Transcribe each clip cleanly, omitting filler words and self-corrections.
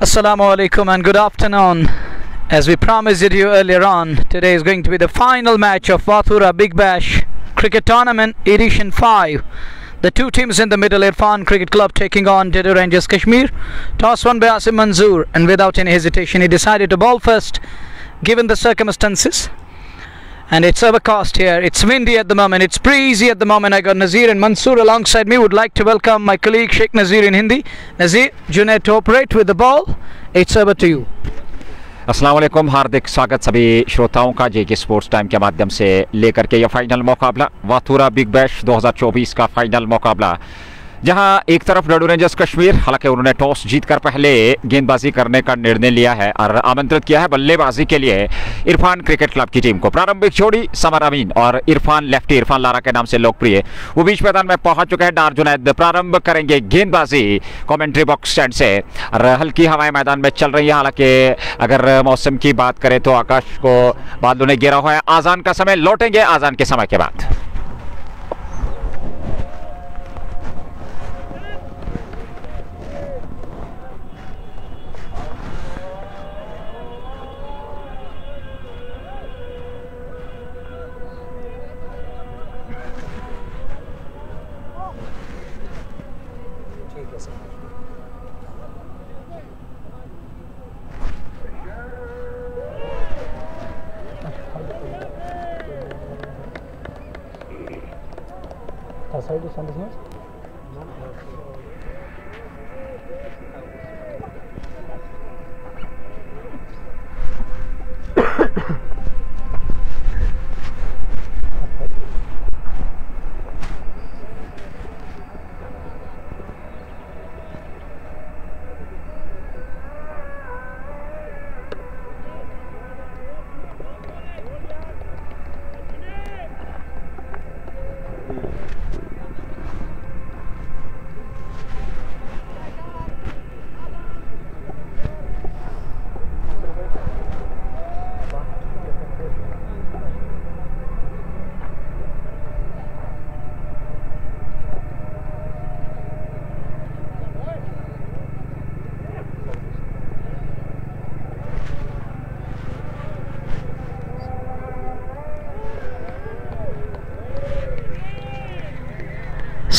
Assalamu alaikum and good afternoon. As we promised you earlier on, today is going to be the final match of Vathura Big Bash Cricket Tournament Edition 5. The two teams in the middle, Irfan Cricket Club taking on Delhi Rangers Kashmir. Toss won by Asim Manzoor, and without any hesitation he decided to bowl first given the circumstances. And it's overcast here, it's windy at the moment, it's breezy at the moment. I got Nazir and Mansoor alongside me. Would like to welcome my colleague Sheikh Nazir in Hindi. Nazir, Junaid to operate with the ball. It's over to you. अस्सलाम वालेकुम, हार्दिक स्वागत सभी श्रोताओं का जेके sports time के माध्यम से लेकर के यह फाइनल मुकाबला वाथुरा बिग बैश 2024 का फाइनल मुकाबला, जहां एक तरफ डेल्ही रेंजर्स कश्मीर, हालांकि उन्होंने टॉस जीतकर पहले गेंदबाजी करने का निर्णय लिया है और आमंत्रित किया है बल्लेबाजी के लिए इरफान क्रिकेट क्लब की टीम को। प्रारंभिक जोड़ी समर अमीन और इरफान लेफ्टी, इरफान लारा के नाम से लोकप्रिय, वो बीच मैदान में पहुंच चुके हैं। डार जुनैद प्रारंभ करेंगे गेंदबाजी कमेंट्री बॉक्स स्टैंड से और हल्की हवाएं मैदान में चल रही है। हालांकि अगर मौसम की बात करें तो आकाश को बादलों ने घेरा हुआ है। आजान का समय, लौटेंगे आजान के समय के बाद।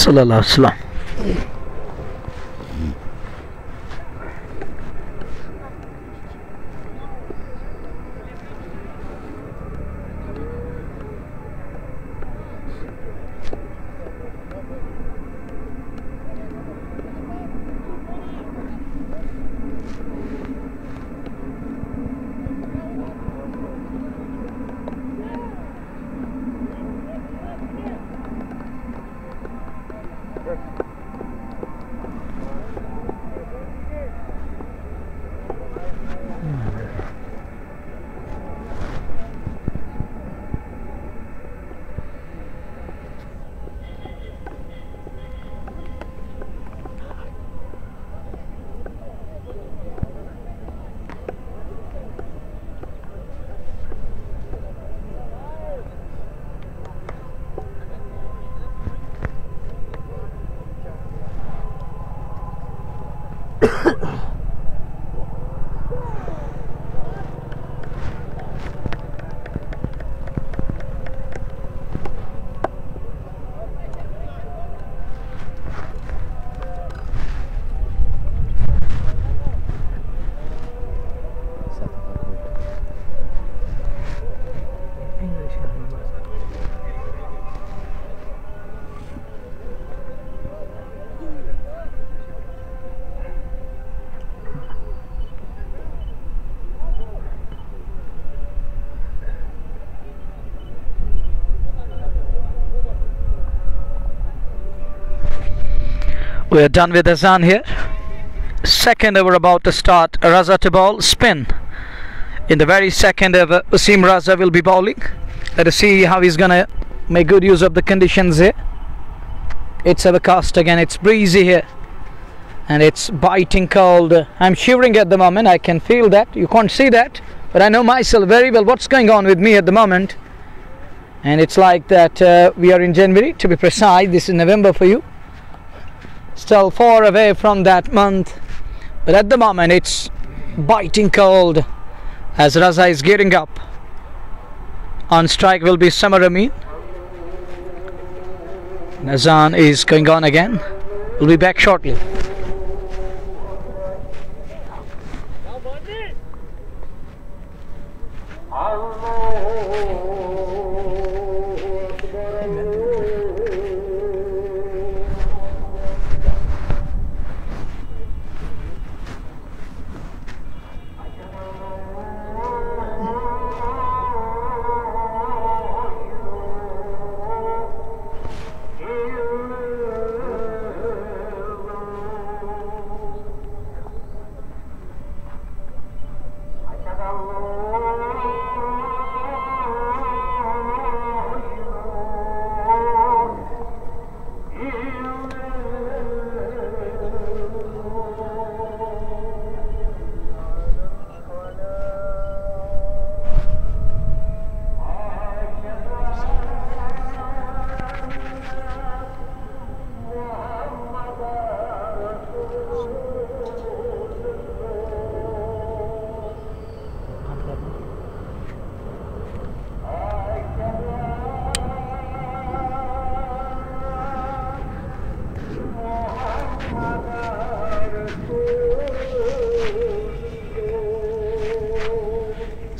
Sallallahu alaihi wasallam. We are done with Azan here. Second over about to start. Raza to bowl, spin. In the very second over, Usim Raza will be bowling. Let us see how he's gonna make good use of the conditions here. It's overcast again, it's breezy here. And it's biting cold. I'm shivering at the moment, I can feel that. You can't see that, but I know myself very well what's going on with me at the moment. And it's like that we are in January, to be precise. This is November for you. Still far away from that month, but at the moment it's biting cold as Raza is gearing up. On strike will be Samar Amin. Nazan is going on again. We'll be back shortly.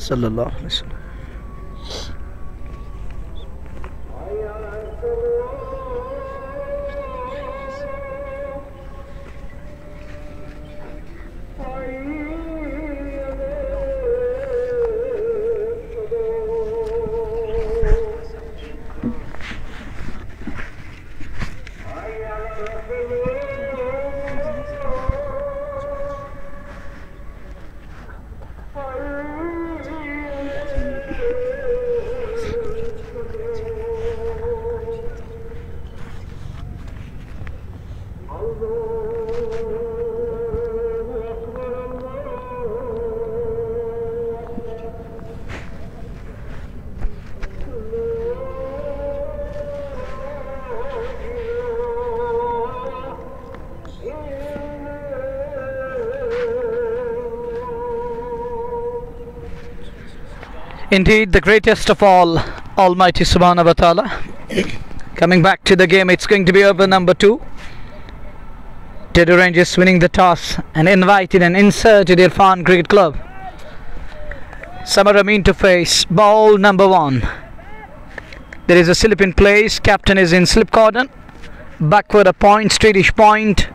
Sallallahu Alaihi Wasallam. Indeed, the greatest of all, Almighty Subhanahu wa Ta'ala. Coming back to the game, it's going to be over number 2. Tedu Rangers winning the toss and invited and inserted Irfan Cricket Club. Samar Amin to face ball number 1. There is a slip in place. Captain is in slip cordon. Backward a point, straightish point.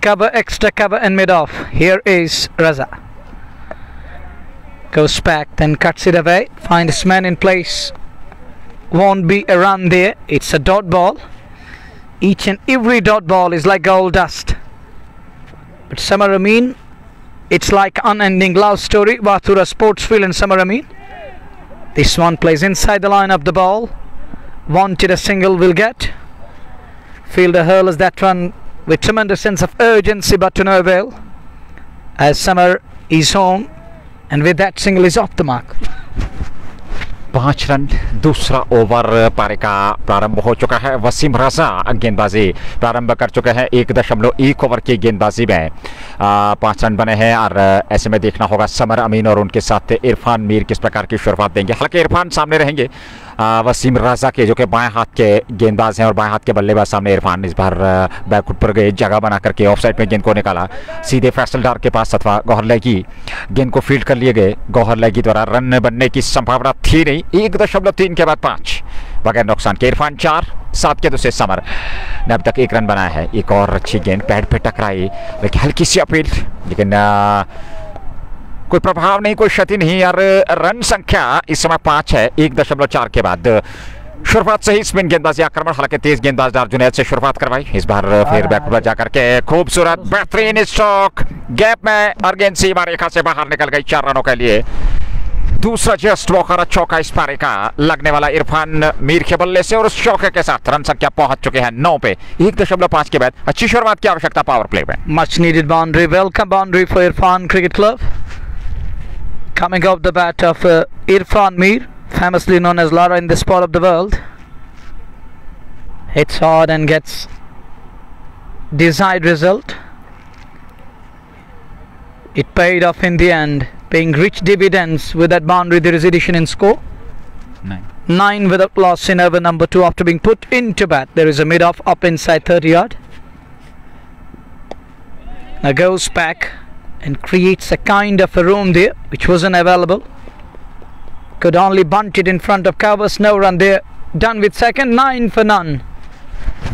Cover, extra cover and mid off. Here is Raza. Goes back, then cuts it away. Finds man in place. Won't be a run there. It's a dot ball. Each and every dot ball is like gold dust. But Samar Amin, it's like unending love story. Vathura Sportsfield and Samar Amin. This one plays inside the line of the ball. Wanted a single will get. Fielder hurls that one with tremendous sense of urgency, but to no avail. As Samar is home. And with that, single is off the mark. 5 run दूसरा over पारी का प्रारंभ हो चुका है। वसीम रजा गेंदबाजी प्रारंभ कर चुके हैं। 1.1 ओवर की गेंदबाजी में 5 रन बने हैं और ऐसे में देखना होगा समर अमीन और उनके साथ इरफान मीर किस प्रकार की शुरुआत देंगे। हालांकि इरफान सामने रहेंगे वसीम रजा के, जो कि बाएं हाथ के गेंदबाज हैं और बाएं हाथ के बल्लेबाज सामने इरफान इस बार बैकफुट पर गए, जगह बना करके ऑफ साइड में गेंद को निकाला सीधे फैसल डार के पास अथवा गौहर लैगी गेंद को फील्ड कर लिए गए। गौहर लैगी द्वारा रन बनने की संभावना थी नहीं। 1.3 के बाद 5 बगैर नुकसान के इरफान 4, 7 के दूसरे समर ने अब तक 1 रन बनाया है। एक और अच्छी गेंद पैड पे टकराई, लेकिन हल्की सी अपील, लेकिन कोई प्रभाव नहीं, कोई क्षति नहीं और रन संख्या इस समय 5 है 1.4 के बाद। शुरुआत से ही स्पिन गेंदबाजी आक्रमण, हालांकि तेज गेंदबाज जुनैद से शुरुआत करवाई। इस बार फिर बैकफुट पर जाकर के खूबसूरत बेहतरीन स्ट्रोक, गैप में और गेंद सीमा रेखा से बाहर निकल गई 4 रनों के लिए। दूसरा जस्ट वॉकर चौका इस पारी का लगने वाला इरफान मीर के बल्ले से और उस चौके के साथ रन संख्या पहुंच चुके हैं 9 पे। 1.5 के बाद अच्छी शुरुआत की आवश्यकता पावर प्ले में। Much needed boundary, welcome boundary for Irfan cricket club. Coming off the bat of Irfan Mir, famously known as Lara in this part of the world. Hits hard and gets desired result. It paid off in the end, paying rich dividends. With that boundary, there is addition in score. 9 without loss in over number 2 after being put into bat. There is a mid-off up inside 30 yard. Now goes back and creates a kind of a room there which wasn't available. Could only bunt it in front of covers. No run there. Done with second. 9 for none.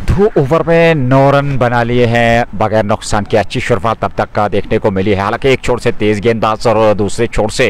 2 over में 9 run बना लिए हैं बगैर नुकसान की। अच्छी शुरुआत तब तक का देखने को मिली है। हालांकि एक छोर से तेज गेंदबाज और दूसरे छोर से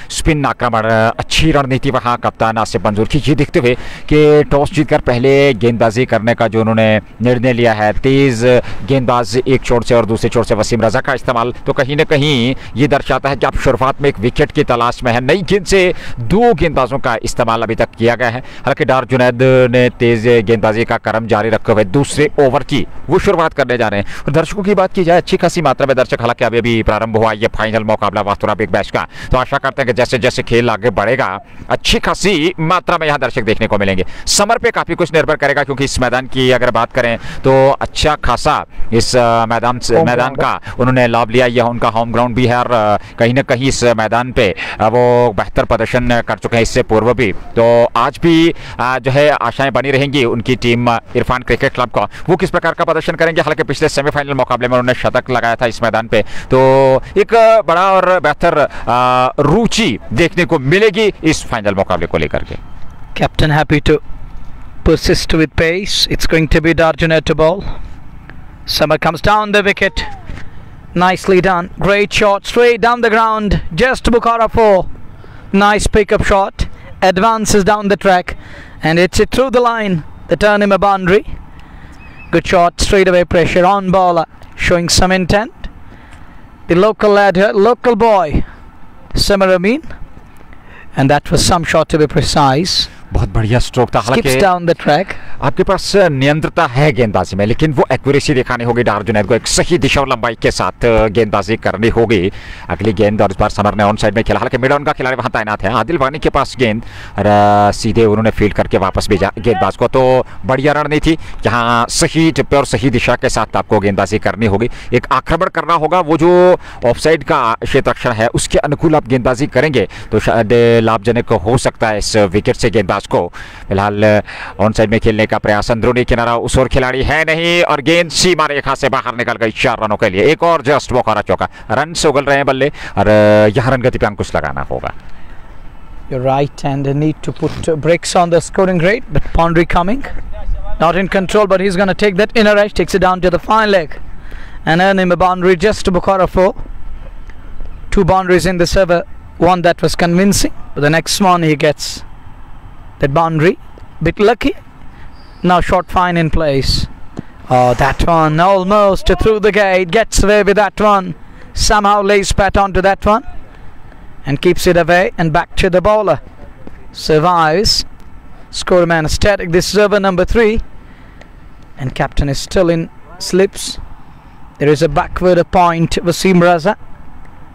स्पिन आक्रमण, अच्छी रणनीति वहां कप्तान आसिफ मंजूर की, ये देखते हुए कि टॉस जीतकर पहले गेंदबाजी करने का जो उन्होंने निर्णय लिया है, तेज गेंदबाज एक छोर से और दूसरे छोर से वसीम रजा का इस्तेमाल, तो कहीं ना कहीं ये दर्शाता है कि आप शुरुआत में एक विकेट की तलाश में है। नई गेंद से 2 गेंदबाजों का इस्तेमाल अभी तक किया गया है। हालांकि डार जुनैद ने तेज गेंदबाजी का क्रम जारी रखते हुए दूसरे ओवर की वो शुरुआत करने जा रहे हैं। और दर्शकों की बात की जाए, अच्छी खासी मात्रा में दर्शक, हालांकि अभी अभी प्रारंभ हुआ ये फाइनल मुकाबला वाथुरा बिग बैश का, तो आशा करते हैं कि जैसे जैसे खेल आगे बढ़ेगा अच्छी खासी मात्रा में यहाँ दर्शक देखने को मिलेंगे। समर पे काफी कुछ निर्भर करेगा, क्योंकि इस मैदान की अगर बात करें तो अच्छा खासा इस मैदान का उन्होंने लाभ लिया। यह उनका होम ग्राउंड भी है और कहीं ना कहीं इस मैदान पे वो बेहतर प्रदर्शन कर चुके हैं इससे पूर्व भी। तो आज भी जो है आशाएं बनी रहेंगी उनकी टीम इरफान क्रिकेट क्लब का, वो किस प्रकार का प्रदर्शन करेंगे। हालांकि पिछले सेमीफाइनल मुकाबले में उन्होंने शतक लगाया था इस मैदान पे, तो एक बड़ा और बेहतर रुचि देखने को मिलेगी इस फाइनल मुकाबले को लेकर के। Captain happy to persist with pace. It's going to be Darjunet to bowl. Summer comes down the wicket. Nicely done. Great shot straight down the ground. Just Bukhara 4. Nice pickup shot. Advances down the track and hits it through the line. The turn him a boundary. Good shot, straight away pressure on bowler, showing some intent. The local lad here, local boy, Samar Amin, and that was some shot to be precise. बहुत बढ़िया stroke था। Skips down the track. आपके पास नियंत्रता है गेंदबाजी में, लेकिन वो accuracy दिखानी होगी डार जुनैद को। एक सही दिशा और लंबाई के साथ गेंदबाजी करनी होगी। अगली गेंद और इस बार समर ने ऑन साइड में खेला। हालांकि मिड ऑन का खिलाड़ी वहां तैनात है। आदिल वानी के पास गेंद और सीधे उन्होंने फील्ड करके वापस भेजा गेंदबाज को। तो बढ़िया रणनीति, यहाँ सही टिप्पे और सही दिशा के साथ आपको गेंदबाजी करनी होगी। एक आक्रमण करना होगा, वो जो ऑफ साइड का क्षेत्र रक्षण है उसके अनुकूल आप गेंदबाजी करेंगे तो शायद लाभजनक हो सकता है इस विकेट से गेंदबाज को। फिलहाल ऑन साइड में खेलने का प्रयास, अंदरूनी किनारा, उस और खिलाड़ी है नहीं और गेंद सीमा रेखा से बाहर निकल गई 4 रनों के लिए। एक और जस्ट बुखारा चौका, रन से उगल रहे हैं बल्ले और यहाँ रन गति पे अंकुश लगाना होगा। You're right, and they need to put brakes on the scoring rate, but Pondry coming, not in control, but he's going to take that inner edge, takes it down to the fine leg and earn him a boundary. Just Bukhara 4. 2 boundaries in this over, one that was convincing, but the next one he gets that boundary. Bit lucky. Now short fine in place. Oh, that one almost through the gate. Gets away with that one. Somehow lays pat onto that one and keeps it away and back to the bowler. Survives. Score man static. This is over number 3 and captain is still in slips. There is a backward point. Wasim Raza,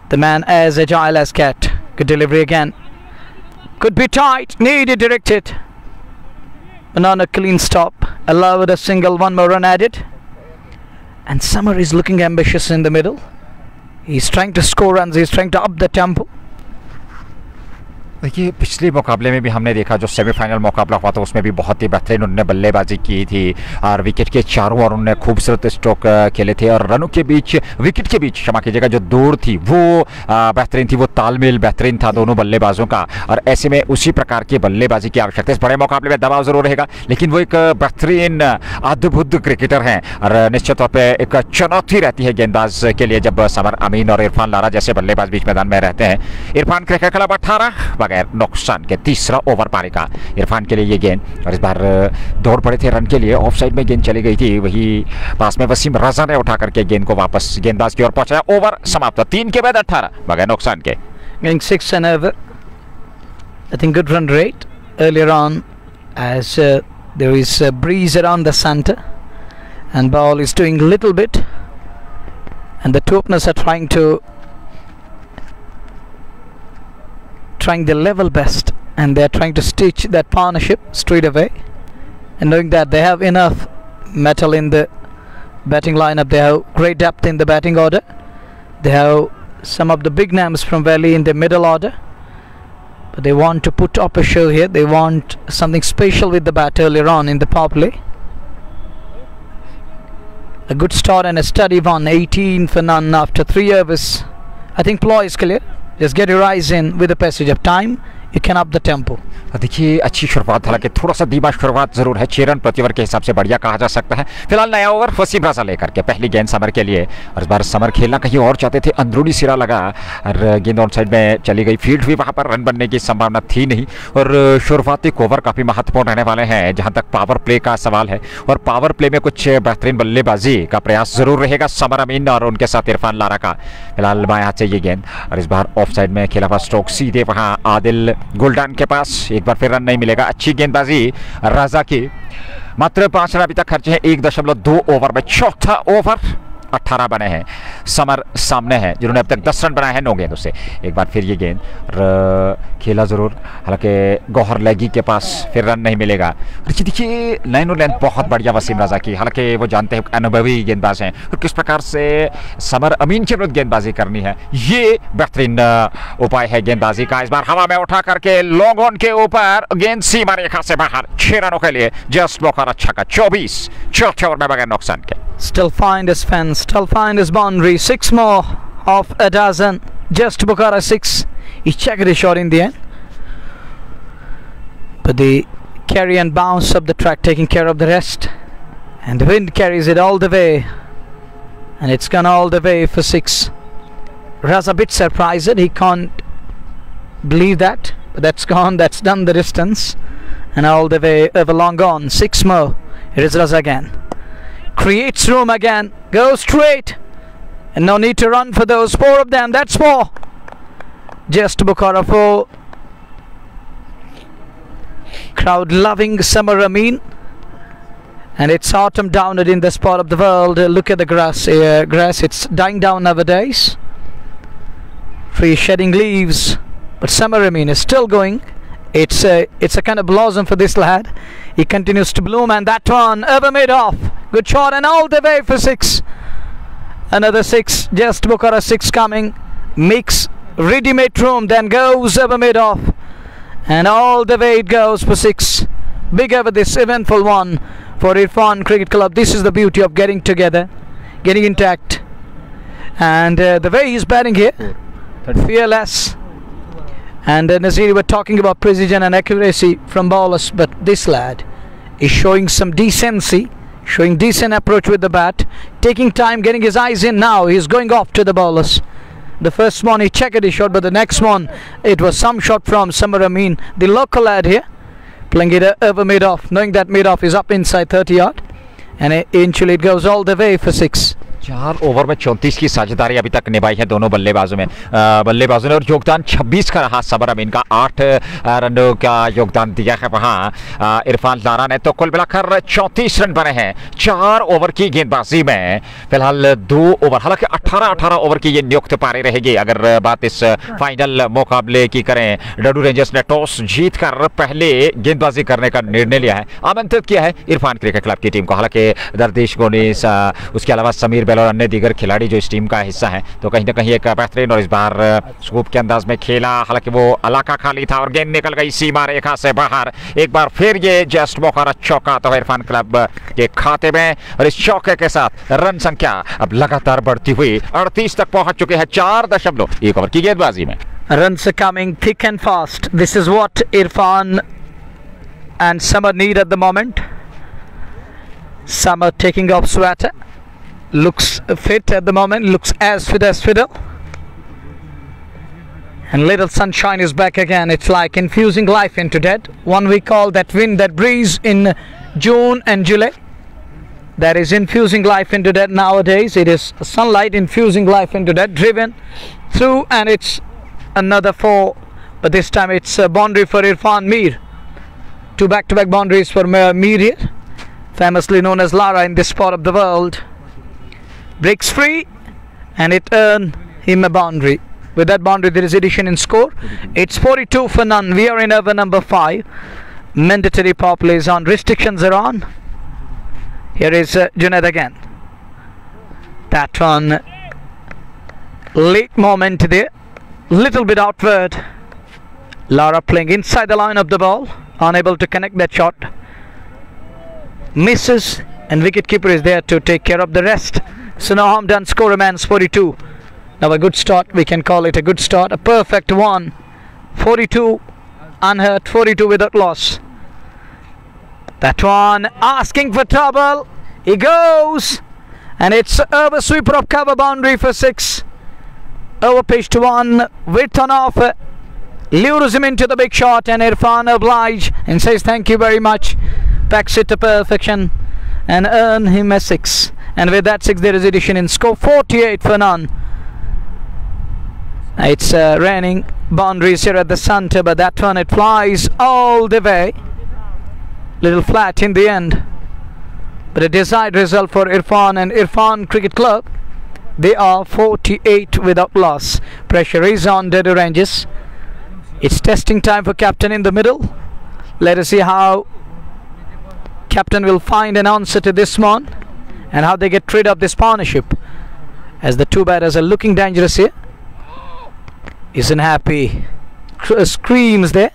the man as agile as cat. Good delivery again. Could be tight, needed directed, but not a clean stop. Allowed a single, 1 more run added, and Summer is looking ambitious in the middle. He's trying to score runs, he's trying to up the tempo. देखिए पिछले मुकाबले में भी हमने देखा, जो semifinal मुकाबला हुआ था उसमें भी बहुत ही बेहतरीन उन्होंने बल्लेबाजी की थी और विकेट के चारों ओर उन्होंने खूबसूरत स्ट्रोक खेले थे और रनों के बीच, विकेट के बीच क्षमा कीजिएगा, जो दौड़ थी वो बेहतरीन थी, वो तालमेल बेहतरीन था दोनों बल्लेबाजों का। और ऐसे में उसी प्रकार की बल्लेबाजी की आवश्यकता है। इस बड़े मुकाबले में दबाव जरूर रहेगा, लेकिन वो एक बेहतरीन अद्भुत क्रिकेटर हैं और निश्चित तौर पर एक चुनौती रहती है गेंदबाज के लिए जब समर अमीन और इरफान लारा जैसे बल्लेबाज बीच मैदान में रहते हैं। इरफान क्रिकेट क्लब 18 बगैर नुकसान के, तीसरा ओवर पाने का इरफान के लिए ये गेंद, और इस बार दौड़ पड़े थे रन के लिए, ऑफ साइड में गेंद चली गई थी, वही पास में वसीम रजा ने उठा करके गेंद को वापस गेंदबाज की ओर पहुंचाया। ओवर समाप्त, 3 के बाद 18 बगैर नुकसान के। Getting 6 and over. I think good run rate earlier on as there is a breeze around the center and ball is doing little bit and the two openers are trying their level best and they're trying to stitch that partnership straight away, and knowing that they have enough metal in the batting lineup, they have great depth in the batting order, they have some of the big names from Valley in the middle order. But they want to put up a show here. They want something special with the bat earlier on in the power play. A good start and a steady one. 18 for none after 3 overs. I think ploy is clear. Just get your eyes in with the passage of time. You can up the tempo. देखिए अच्छी शुरुआत, हालांकि थोड़ा सा धीमा शुरुआत जरूर है। 6 रन प्रति ओवर के हिसाब से बढ़िया कहा जा सकता है। फिलहाल नया ओवर वसीम रजा लेकर के पहली गेंद समर के लिए, और इस बार समर खेलना कहीं और चाहते थे, अंदरूनी सिरा लगा और गेंद ऑन साइड में चली गई। फील्ड भी वहां पर रन बनने की संभावना थी नहीं, और शुरुआती ओवर काफी महत्वपूर्ण रहने वाले हैं जहां तक पावर प्ले का सवाल है, और पावर प्ले में कुछ बेहतरीन बल्लेबाजी का प्रयास जरूर रहेगा समर अमीन और उनके साथ इरफान लारा का। फिलहाल बाएं हाथ से ये गेंद, और इस बार ऑफ साइड में खेला हुआ स्ट्रोक सीधे वहां आदिल गुलडान के पास। एक बार फिर रन नहीं मिलेगा। अच्छी गेंदबाजी रजा की। मात्र 5 रन अभी तक खर्चे हैं 1.2 ओवर में। चौथा ओवर 18 बने हैं। समर सामने हैं जिन्होंने अब तक 10 रन बनाए हैं 9 गेंदों से। एक बार फिर ये गेंद खेला जरूर, हालांकि गौहर लेगी के पास फिर रन नहीं मिलेगा। देखिए लाइन और लेंथ बहुत बढ़िया वसीम रजा की, हालांकि वो जानते हैं अनुभवी गेंदबाज हैं और किस प्रकार से समर अमीन के विरुद्ध गेंदबाजी करनी है। ये बेहतरीन उपाय है गेंदबाजी का। इस बार हवा में उठा करके लॉन्ग ऑन के ऊपर गेंद सीमा रेखा से बाहर। 6 रनों के लिए जस्ट बोकर अच्छा का 24 चौथे ओवर में बगैर नुकसान के। Still find his fence, still find his boundary. 6 more of a dozen. Just Bukhara 6. He checked his shot in the end. But the carry and bounce up the track taking care of the rest. And the wind carries it all the way. And it's gone all the way for 6. Raza a bit surprised. He can't believe that. But that's gone. That's done the distance. And all the way over long gone. 6 more. Here is Raza again. Creates room again, goes straight, and no need to run for those 4 of them. That's 4. Just Bukhara 4. Crowd loving Samar Amin, and it's autumn down in this part of the world. Look at the grass. It's dying down nowadays. Tree shedding leaves, but Samar Amin is still going. It's a kind of blossom for this lad. He continues to bloom, and that one over mid off. Good shot and all the way for 6. Another 6. Just Bukhara 6 coming. Makes ready-made room, then goes over mid off, and all the way it goes for 6. Big over this eventful one for Irfan Cricket Club. This is the beauty of getting together, getting intact, and the way he's batting here, fearless. And Nazir, we're talking about precision and accuracy from bowlers, but this lad is showing some decency, showing decent approach with the bat, taking time, getting his eyes in. Now he's going off to the bowlers. The first one he checked his shot, but the next one it was some shot from Samar Amin, the local lad here, playing it over mid off, knowing that mid off is up inside 30 yard, and eventually it goes all the way for 6. 4 over में 34 की साझेदारी अभी तक निभाई है दोनों बल्लेबाजों ने, और योगदान 26 का रहा समर अमीन का। 8 रनों का योगदान दिया है वहां इरफान लारा ने। तो कुल मिलाकर 34 रन बने हैं 4 ओवर की गेंदबाजी में। फिलहाल 2 ओवर, हालांकि 18 ओवर की ये नियुक्त पारी रहेगी। अगर बात इस फाइनल मुकाबले की करें, डडू रेंजर्स ने टॉस जीतकर पहले गेंदबाजी करने का निर्णय लिया है, आमंत्रित किया है इरफान क्रिकेट क्लब की टीम को। हालांकि दरदेश गोनी, उसके अलावा समीर और अन्य दीगर खिलाड़ी जो इस टीम का हिस्सा हैं, तो कहीं ना कहीं एक बेहतरीन और इस बार स्कूप के अंदाज में खेला। हालांकि वो इलाका खाली था और गेंद निकल गई सीमा रेखा से बाहर। एक बार फिर ये जस्ट बोखरा चौका तो इरफान क्लब के खाते में, और इस चौके के साथ रन संख्या अब लगातार बढ़ती हुई 38 तक पहुंच चुके हैं 4.1 ओवर की गेंदबाजी में। Runs are coming thick and fast. This is what Irfan and Samar need at the moment. Samar taking off sweater. Looks fit at the moment, looks as fit as fiddle, and little sunshine is back again. It's like infusing life into dead. One we call that wind, that breeze in June and July, that is infusing life into dead. Nowadays it is sunlight infusing life into dead, driven through, and it's another 4, but this time it's a boundary for Irfan Mir. 2 back-to-back boundaries for Mir here, famously known as Lara in this part of the world. Breaks free, and it earned him a boundary. With that boundary there is addition in score. It's 42 for none. We are in over number 5. Mandatory power plays on, restrictions are on. Here is Junaid again. That one late moment there, little bit outward. Lara playing inside the line of the ball, unable to connect that shot. Misses, and wicketkeeper is there to take care of the rest. So no harm done. Score remains 42. Now a good start, we can call it a good start, a perfect one. 42 unhurt, 42 without loss. That one asking for trouble. He goes, and it's over sweeper of cover boundary for 6. Over pitch to 1, width on offer. Lures him into the big shot, and Irfan oblige and says thank you very much. Packs it to perfection and earn him a 6. And with that 6 there is addition in score, 48 for none. It's raining boundaries here at the centre, but that one it flies all the way. Little flat in the end, but a desired result for Irfan and Irfan Cricket Club. They are 48 without loss. Pressure is on Dedu Rangers. It's testing time for captain in the middle. Let us see how captain will find an answer to this one and how they get rid of this partnership, as the two batters are looking dangerous here. Isn't happy, screams there,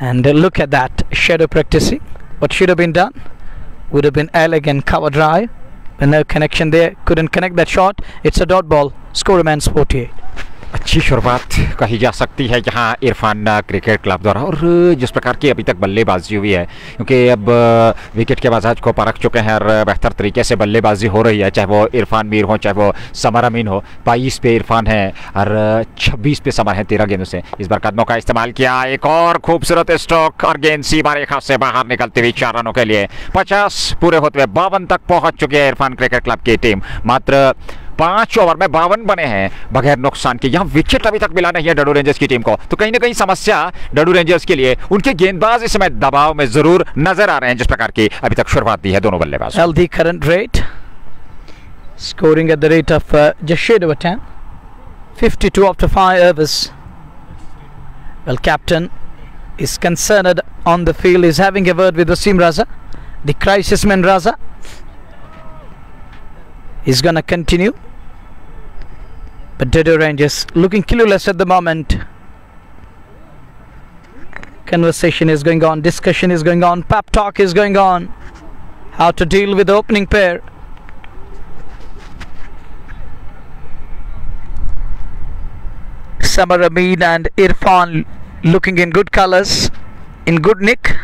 and look at that shadow practicing. What should have been done would have been elegant cover drive, but no connection there, couldn't connect that shot. It's a dot ball. Score remains 48. अच्छी शुरुआत कही जा सकती है यहाँ Irfan cricket club द्वारा, और जिस प्रकार की अभी तक बल्लेबाजी हुई है, क्योंकि अब विकेट के बाजाज को परख चुके हैं और बेहतर तरीके से बल्लेबाजी हो रही है, चाहे वो इरफान मीर हो चाहे वो समर अमीन हो। 22 पे इरफान है और 26 पे समर है 13 गेंदों से। इस बार कदमों का इस्तेमाल किया, एक और खूबसूरत स्ट्रोक और गेंद सीमा रेखा से बाहर निकलती हुई 4 रनों के लिए। 50 पूरे होते हुए 52 तक पहुंच चुकी है इरफान क्रिकेट क्लब की टीम। मात्र 5 ओवर में 52 बने हैं बगैर नुकसान के। यहाँ विकेट अभी तक मिला नहीं है डडू रेंजर्स की टीम को, तो कहीं ना कहीं समस्या डडू रेंजर्स के लिए उनके गेंदबाज इस समय दबाव में जरूर नजर आ रहे हैं, जिस प्रकार की अभी तक शुरुआत दी है दोनों बल्लेबाज। Healthy current rate, scoring at the rate of just shade over 10, 52 after 5 overs. Well, captain is concerned on the field, is having a word with Wasim Raza, the crisis man Raza. Is gonna continue, but Dedu Rangers looking clueless at the moment. Conversation is going on, discussion is going on, pep talk is going on, how to deal with the opening pair. Samar Amin and Irfan looking in good colours, in good nick,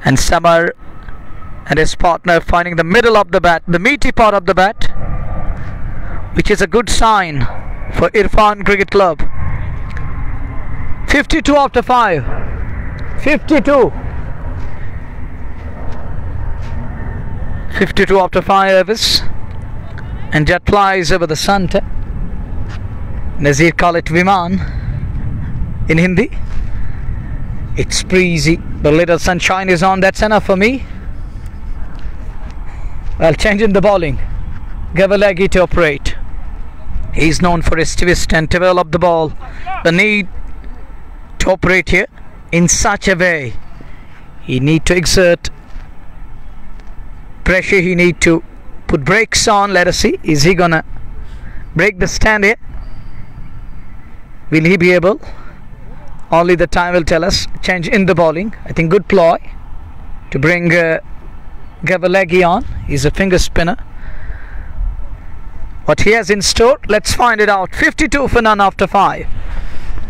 and Samar and his partner finding the middle of the bat, the meaty part of the bat, which is a good sign for Irfan Cricket Club. 52 after 5. 52. 52 after 5 overs, and jet flies over the centre. Nazir call it Viman in Hindi. It's breezy, the little sunshine is on, that's enough for me. Well, changing the bowling, Gavalagi to operate. He's known for his twist and develop the ball. The need to operate here in such a way. He need to exert pressure, he need to put brakes on. Let us see, is he gonna break the stand here? Will he be able? Only the time will tell us. Change in the bowling, I think good ploy to bring Gavalagi on. He's a finger spinner. What he has in store, let's find it out. 52 for none after 5.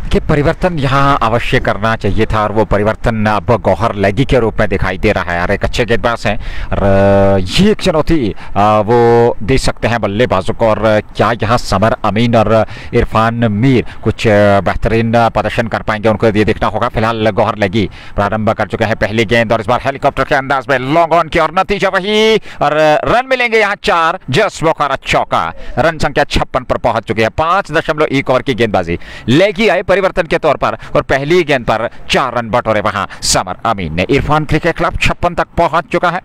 कि परिवर्तन यहाँ अवश्य करना चाहिए था, और वो परिवर्तन अब गौहर लैगी के रूप में दिखाई दे रहा है। और एक अच्छे गेंदबाज हैं, और ये एक चुनौती वो दे सकते हैं बल्लेबाजों को। और क्या यहाँ समर अमीन और इरफान मीर कुछ बेहतरीन प्रदर्शन कर पाएंगे, उनको ये देखना होगा। फिलहाल गौहर लैगी प्रारंभ कर चुके हैं पहली गेंद, और इस बार हेलीकॉप्टर के अंदाज में लॉन्ग ऑन की, और नतीजा वही, और रन मिलेंगे यहाँ 4। जस्ट बोखारा चौका, रन संख्या 56 पर पहुंच चुके हैं। 5.1 ओवर की गेंदबाजी लैगी आए परिवर्तन के तौर पर, और पहली गेंद पर 4 रन बटोरे वहां समर अमीन ने। इरफान क्रिकेट क्लब 56 तक पहुंच चुका है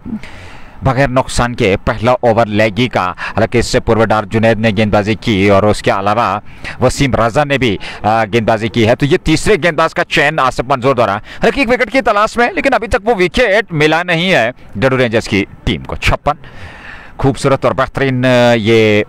बगैर नुकसान के। पहला ओवर लैगी का, हालांकि इससे पूर्व डार जुनैद ने गेंदबाजी की, और उसके अलावा वसीम रजा ने भी गेंदबाजी की है। तो ये तीसरे गेंदबाज का चयन आसिफ मंजूर द्वारा, हालांकि एक विकेट की तलाश में, लेकिन अभी तक वो विकेट मिला नहीं है डडू रेंजर्स की टीम को। 56 खूबसूरत और बेहतरीन ये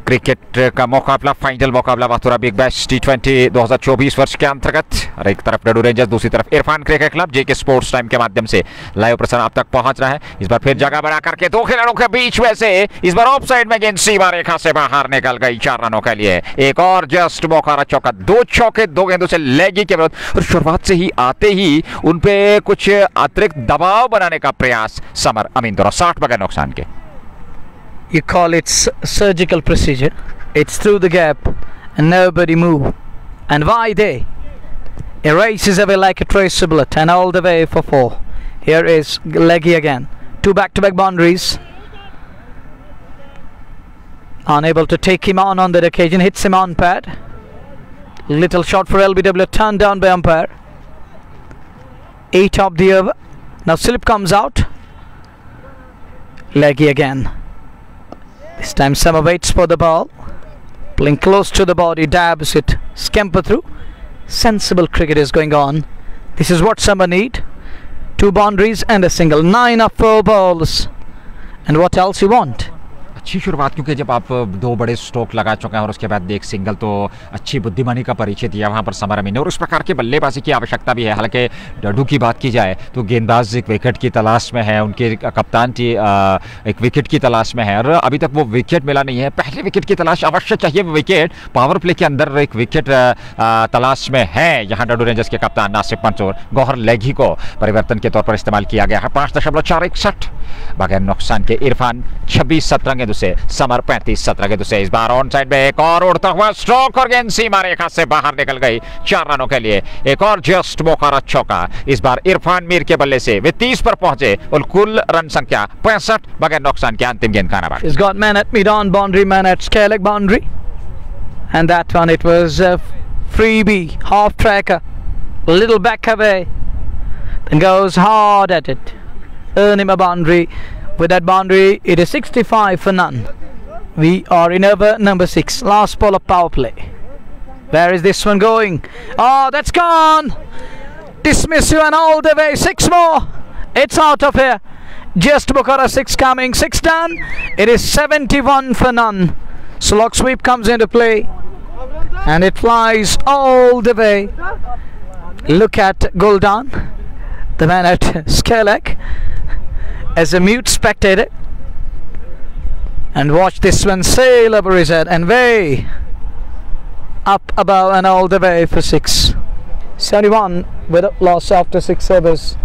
क्रिकेट का मुकाबला, फाइनल मुकाबला वाथुरा बिग बैश T20 2024 वर्ष के अंतर्गत। और एक तरफ डडू रेंजर्स, दूसरी तरफ इरफान क्रिकेट क्लब, जेके स्पोर्ट्स टाइम के माध्यम से लाइव प्रसारण आप तक पहुंच रहा है। इस बार फिर जगह बना करके दो खिलाड़ियों के बीच में से इस बार ऑफ साइड में गेंद सीमा रेखा से बाहर निकल गई 4 रनों के लिए। एक और जस्ट मौका चौका, 2 चौके 2 गेंदों से लेगी के विरुद्ध। और शुरुआत से ही आते ही उन पे कुछ अतिरिक्त दबाव बनाने का प्रयास समर अमीन द्वारा 60 बगैर नुकसान के। You call it surgical procedure. It's through the gap and nobody move. And why they? It races away like a tracer bullet and all the way for 4. Here is leggy again. 2 back-to-back boundaries. Unable to take him on that occasion. Hits him on pad. Little shot for LBW, turned down by umpire. 8 of the over. Now slip comes out. Leggy again. This time Summer waits for the ball. Playing close to the body, dabs it, scamper through. Sensible cricket is going on. This is what Summer need. 2 boundaries and a single. 9 of 4 balls. And what else you want? अच्छी शुरुआत, क्योंकि जब आप 2 बड़े stroke लगा चुके हैं और उसके बाद एक सिंगल, तो अच्छी बुद्धिमानी का परिचय दिया वहां पर समर अमीन ने। और उस प्रकार की बल्लेबाजी की आवश्यकता भी है। हालांकि डडू की बात की जाए तो गेंदबाज एक विकेट की तलाश में है, उनके कप्तान एक विकेट की तलाश में है और अभी तक वो विकेट मिला नहीं है। पहले विकेट की तलाश अवश्य चाहिए, विकेट पावर प्ले के अंदर एक विकेट तलाश में है। यहाँ डडू रेंजर्स के कप्तान नासिफ मंसूर, गौहर लेगी को परिवर्तन के तौर पर इस्तेमाल किया गया है। 5.461 बगैर नुकसान के। इरफान 26-17 गेंदों से, समर 35-17 गेंदों से। इस बार ऑन साइड में एक और उड़ता हुआ स्ट्रोक और गेंद सीमा रेखा से बाहर निकल गई 4 रनों के लिए। एक और जस्ट मौका चौका, इस बार इरफान मीर के बल्ले से वे 30 पर पहुंचे और कुल रन संख्या 65 बगैर नुकसान के। अंतिम गेंद खाना बाकी। He's got man at mid-on boundary, man at scale leg boundary, and that one it was a freebie, half tracker, a little back away, then goes hard at it, earn him a boundary. With that boundary, it is 65 for none. We are in over number 6. Last ball of power play. Where is this one going? Oh, that's gone. Dismiss you and all the way. 6 more. It's out of here. Just Bukhara 6 coming. 6 done. It is 71 for none. Slog sweep comes into play. And it flies all the way. Look at Guldan, the man at Skelek, as a mute spectator, and watch this one sail over his head and way up above and all the way for 6. 71 with a loss after 6 overs.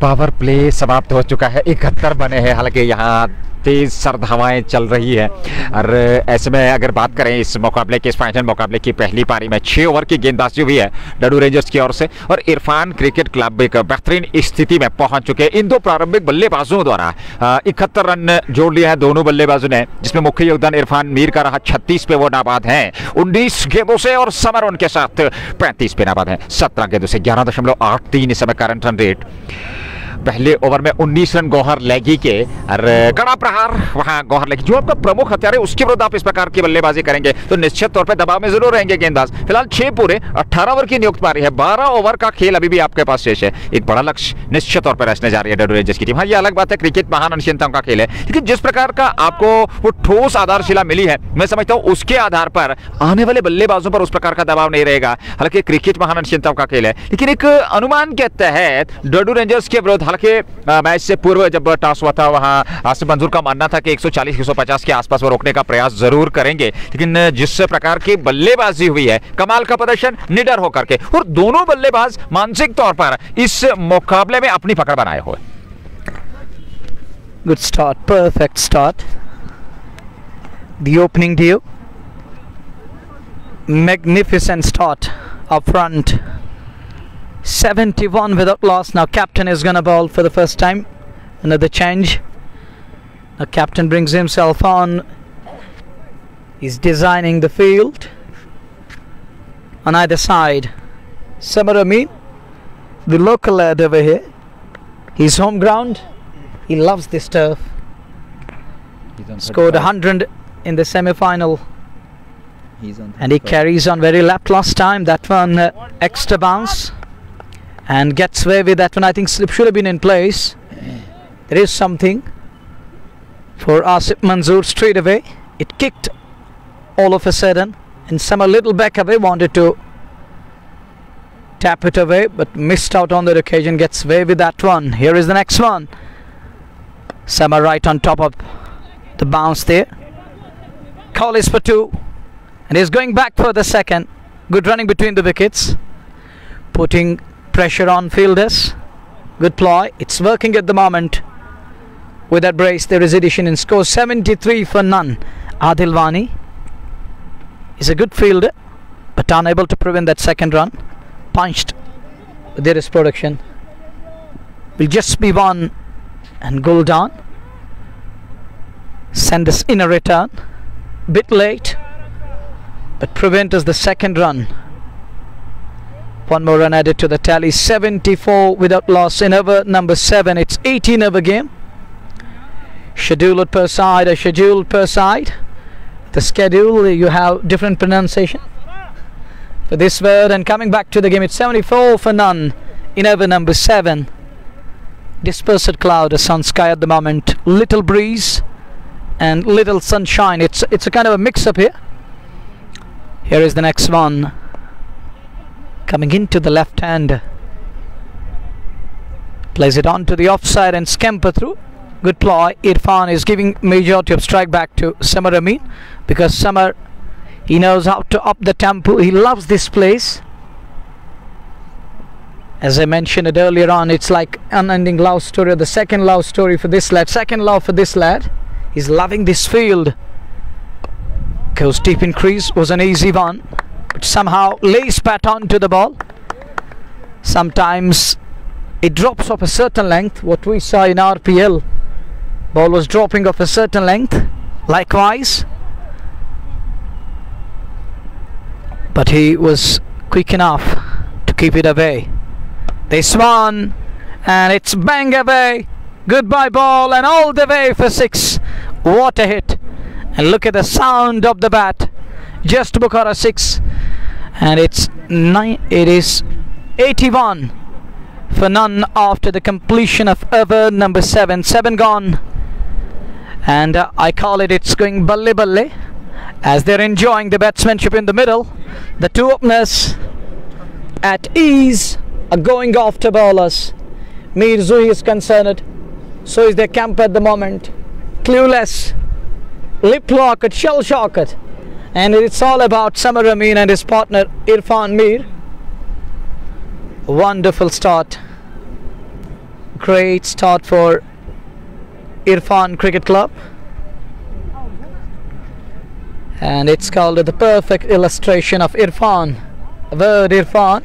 Power play समाप्त हो चुका है, 71 बने हैं। हालांकि यहाँ तेज सर्द हवाएं चल रही है और ऐसे में अगर बात करें इस मुकाबले के, इस फाइनल मुकाबले की पहली पारी में 6 ओवर की गेंदबाजी हुई है डडू रेंजर्स की ओर से और इरफान क्रिकेट क्लब एक बेहतरीन स्थिति में पहुंच चुके हैं। इन 2 प्रारंभिक बल्लेबाजों द्वारा 71 रन जोड़ लिया है दोनों बल्लेबाजों ने, जिसमें मुख्य योगदान इरफान मीर का रहा। 36 पे वो नाबाद हैं 19 गेंदों से और समर उनके साथ 35 पे नाबाद हैं 17 गेंदों से। 11.83 इस समय करंट रन रेट। पहले ओवर में 19 रन गौहर लेगी के और कड़ा प्रहार वहां गौहर लेगी जो आपका प्रमुख हथियार है, उसके विरुद्ध आप इस प्रकार की बल्लेबाजी करेंगे तो निश्चित तौर पे दबाव में जरूर रहेंगे गेंदबाज। फिलहाल 6 पूरे 18 ओवर की नियुक्त पारी है, 12 ओवर का खेल अभी भी आपके पास शेष है। एक बड़ा लक्ष्य निश्चित तौर पर रचने जा रही है डडू रेंजर्स की टीम। हाँ, ये अलग बात है, क्रिकेट महान अनिश्चितताओं का खेल है, लेकिन जिस प्रकार का आपको वो ठोस आधारशिला मिली है, मैं समझता हूं उसके आधार पर आने वाले बल्लेबाजों पर उस प्रकार का दबाव नहीं रहेगा। हालांकि क्रिकेट महान अनिश्चितताओं का खेल है, लेकिन एक अनुमान के तहत डडू रेंजर्स के विरुद्ध, हालांकि मैच से पूर्व जब टॉस हुआ था वहां आसिफ मंजूर का मानना था कि 140-150 के आसपास वो रोकने का प्रयास जरूर करेंगे, लेकिन जिस प्रकार की बल्लेबाजी हुई है, कमाल का प्रदर्शन निडर होकर के, और दोनों बल्लेबाज मानसिक तौर पर इस मुकाबले में अपनी पकड़ बनाए हुए। Good start, perfect start. The opening duo, magnificent start up front. 71 without loss. Now captain is gonna bowl for the first time. Another change. Now captain brings himself on. He's designing the field on either side. Samar Amin, the local lad over here, his home ground, he loves this turf. Scored 100 in the semi-final, and he carries on very lap last time. That one extra bounce and gets away with that one. I think slip should have been in place. There is something for Asif Manzoor straight away. It kicked all of a sudden, and Samar little back away, wanted to tap it away but missed out on that occasion, gets away with that one. Here is the next one. Samar right on top of the bounce there. Call is for 2 and he's going back for the second. Good running between the wickets, putting pressure on fielders. Good ploy, it's working at the moment. With that brace there is addition in score, 73 for none. Adil Wani is a good fielder but unable to prevent that second run. Punched, there is production. Will just be one, and Guldan send us in a return. Bit late but prevent us the second run. One more run added to the tally, 74 without loss in over number 7. It's 18 over game. Scheduled per side or scheduled per side. The schedule, you have different pronunciation for this word. And coming back to the game, it's 74 for none in over number 7. Dispersed cloud, a sun sky at the moment, little breeze and little sunshine. It's a kind of a mix up here. Here is the next one, coming into the left hand, plays it on to the offside and scamper through. Good ploy. Irfan is giving majority of strike back to Samar Amin, because Samar, he knows how to up the tempo. He loves this place. As I mentioned it earlier on, it's like unending love story, or the second love story for this lad. Second love for this lad. He's loving this field. Goes deep in crease, was an easy one, but somehow lays pat onto the ball. Sometimes it drops off a certain length. What we saw in RPL, ball was dropping off a certain length. Likewise, but he was quick enough to keep it away. This one, and it's bang away. Goodbye ball, and all the way for 6. What a hit. And look at the sound of the bat. Just Bukhara 6, and it is 81 for none after the completion of over number 7. 7 gone, and I call it's going balle balle, as they're enjoying the batsmanship in the middle. The two openers at ease are going after bowlers. Mir Zuhi is concerned, so is their camp at the moment. Clueless, lip-locked, shell-shocked, and it's all about Samar Amin and his partner Irfan Mir. Wonderful start, great start for Irfan Cricket Club, and it's called the perfect illustration of Irfan. Word Irfan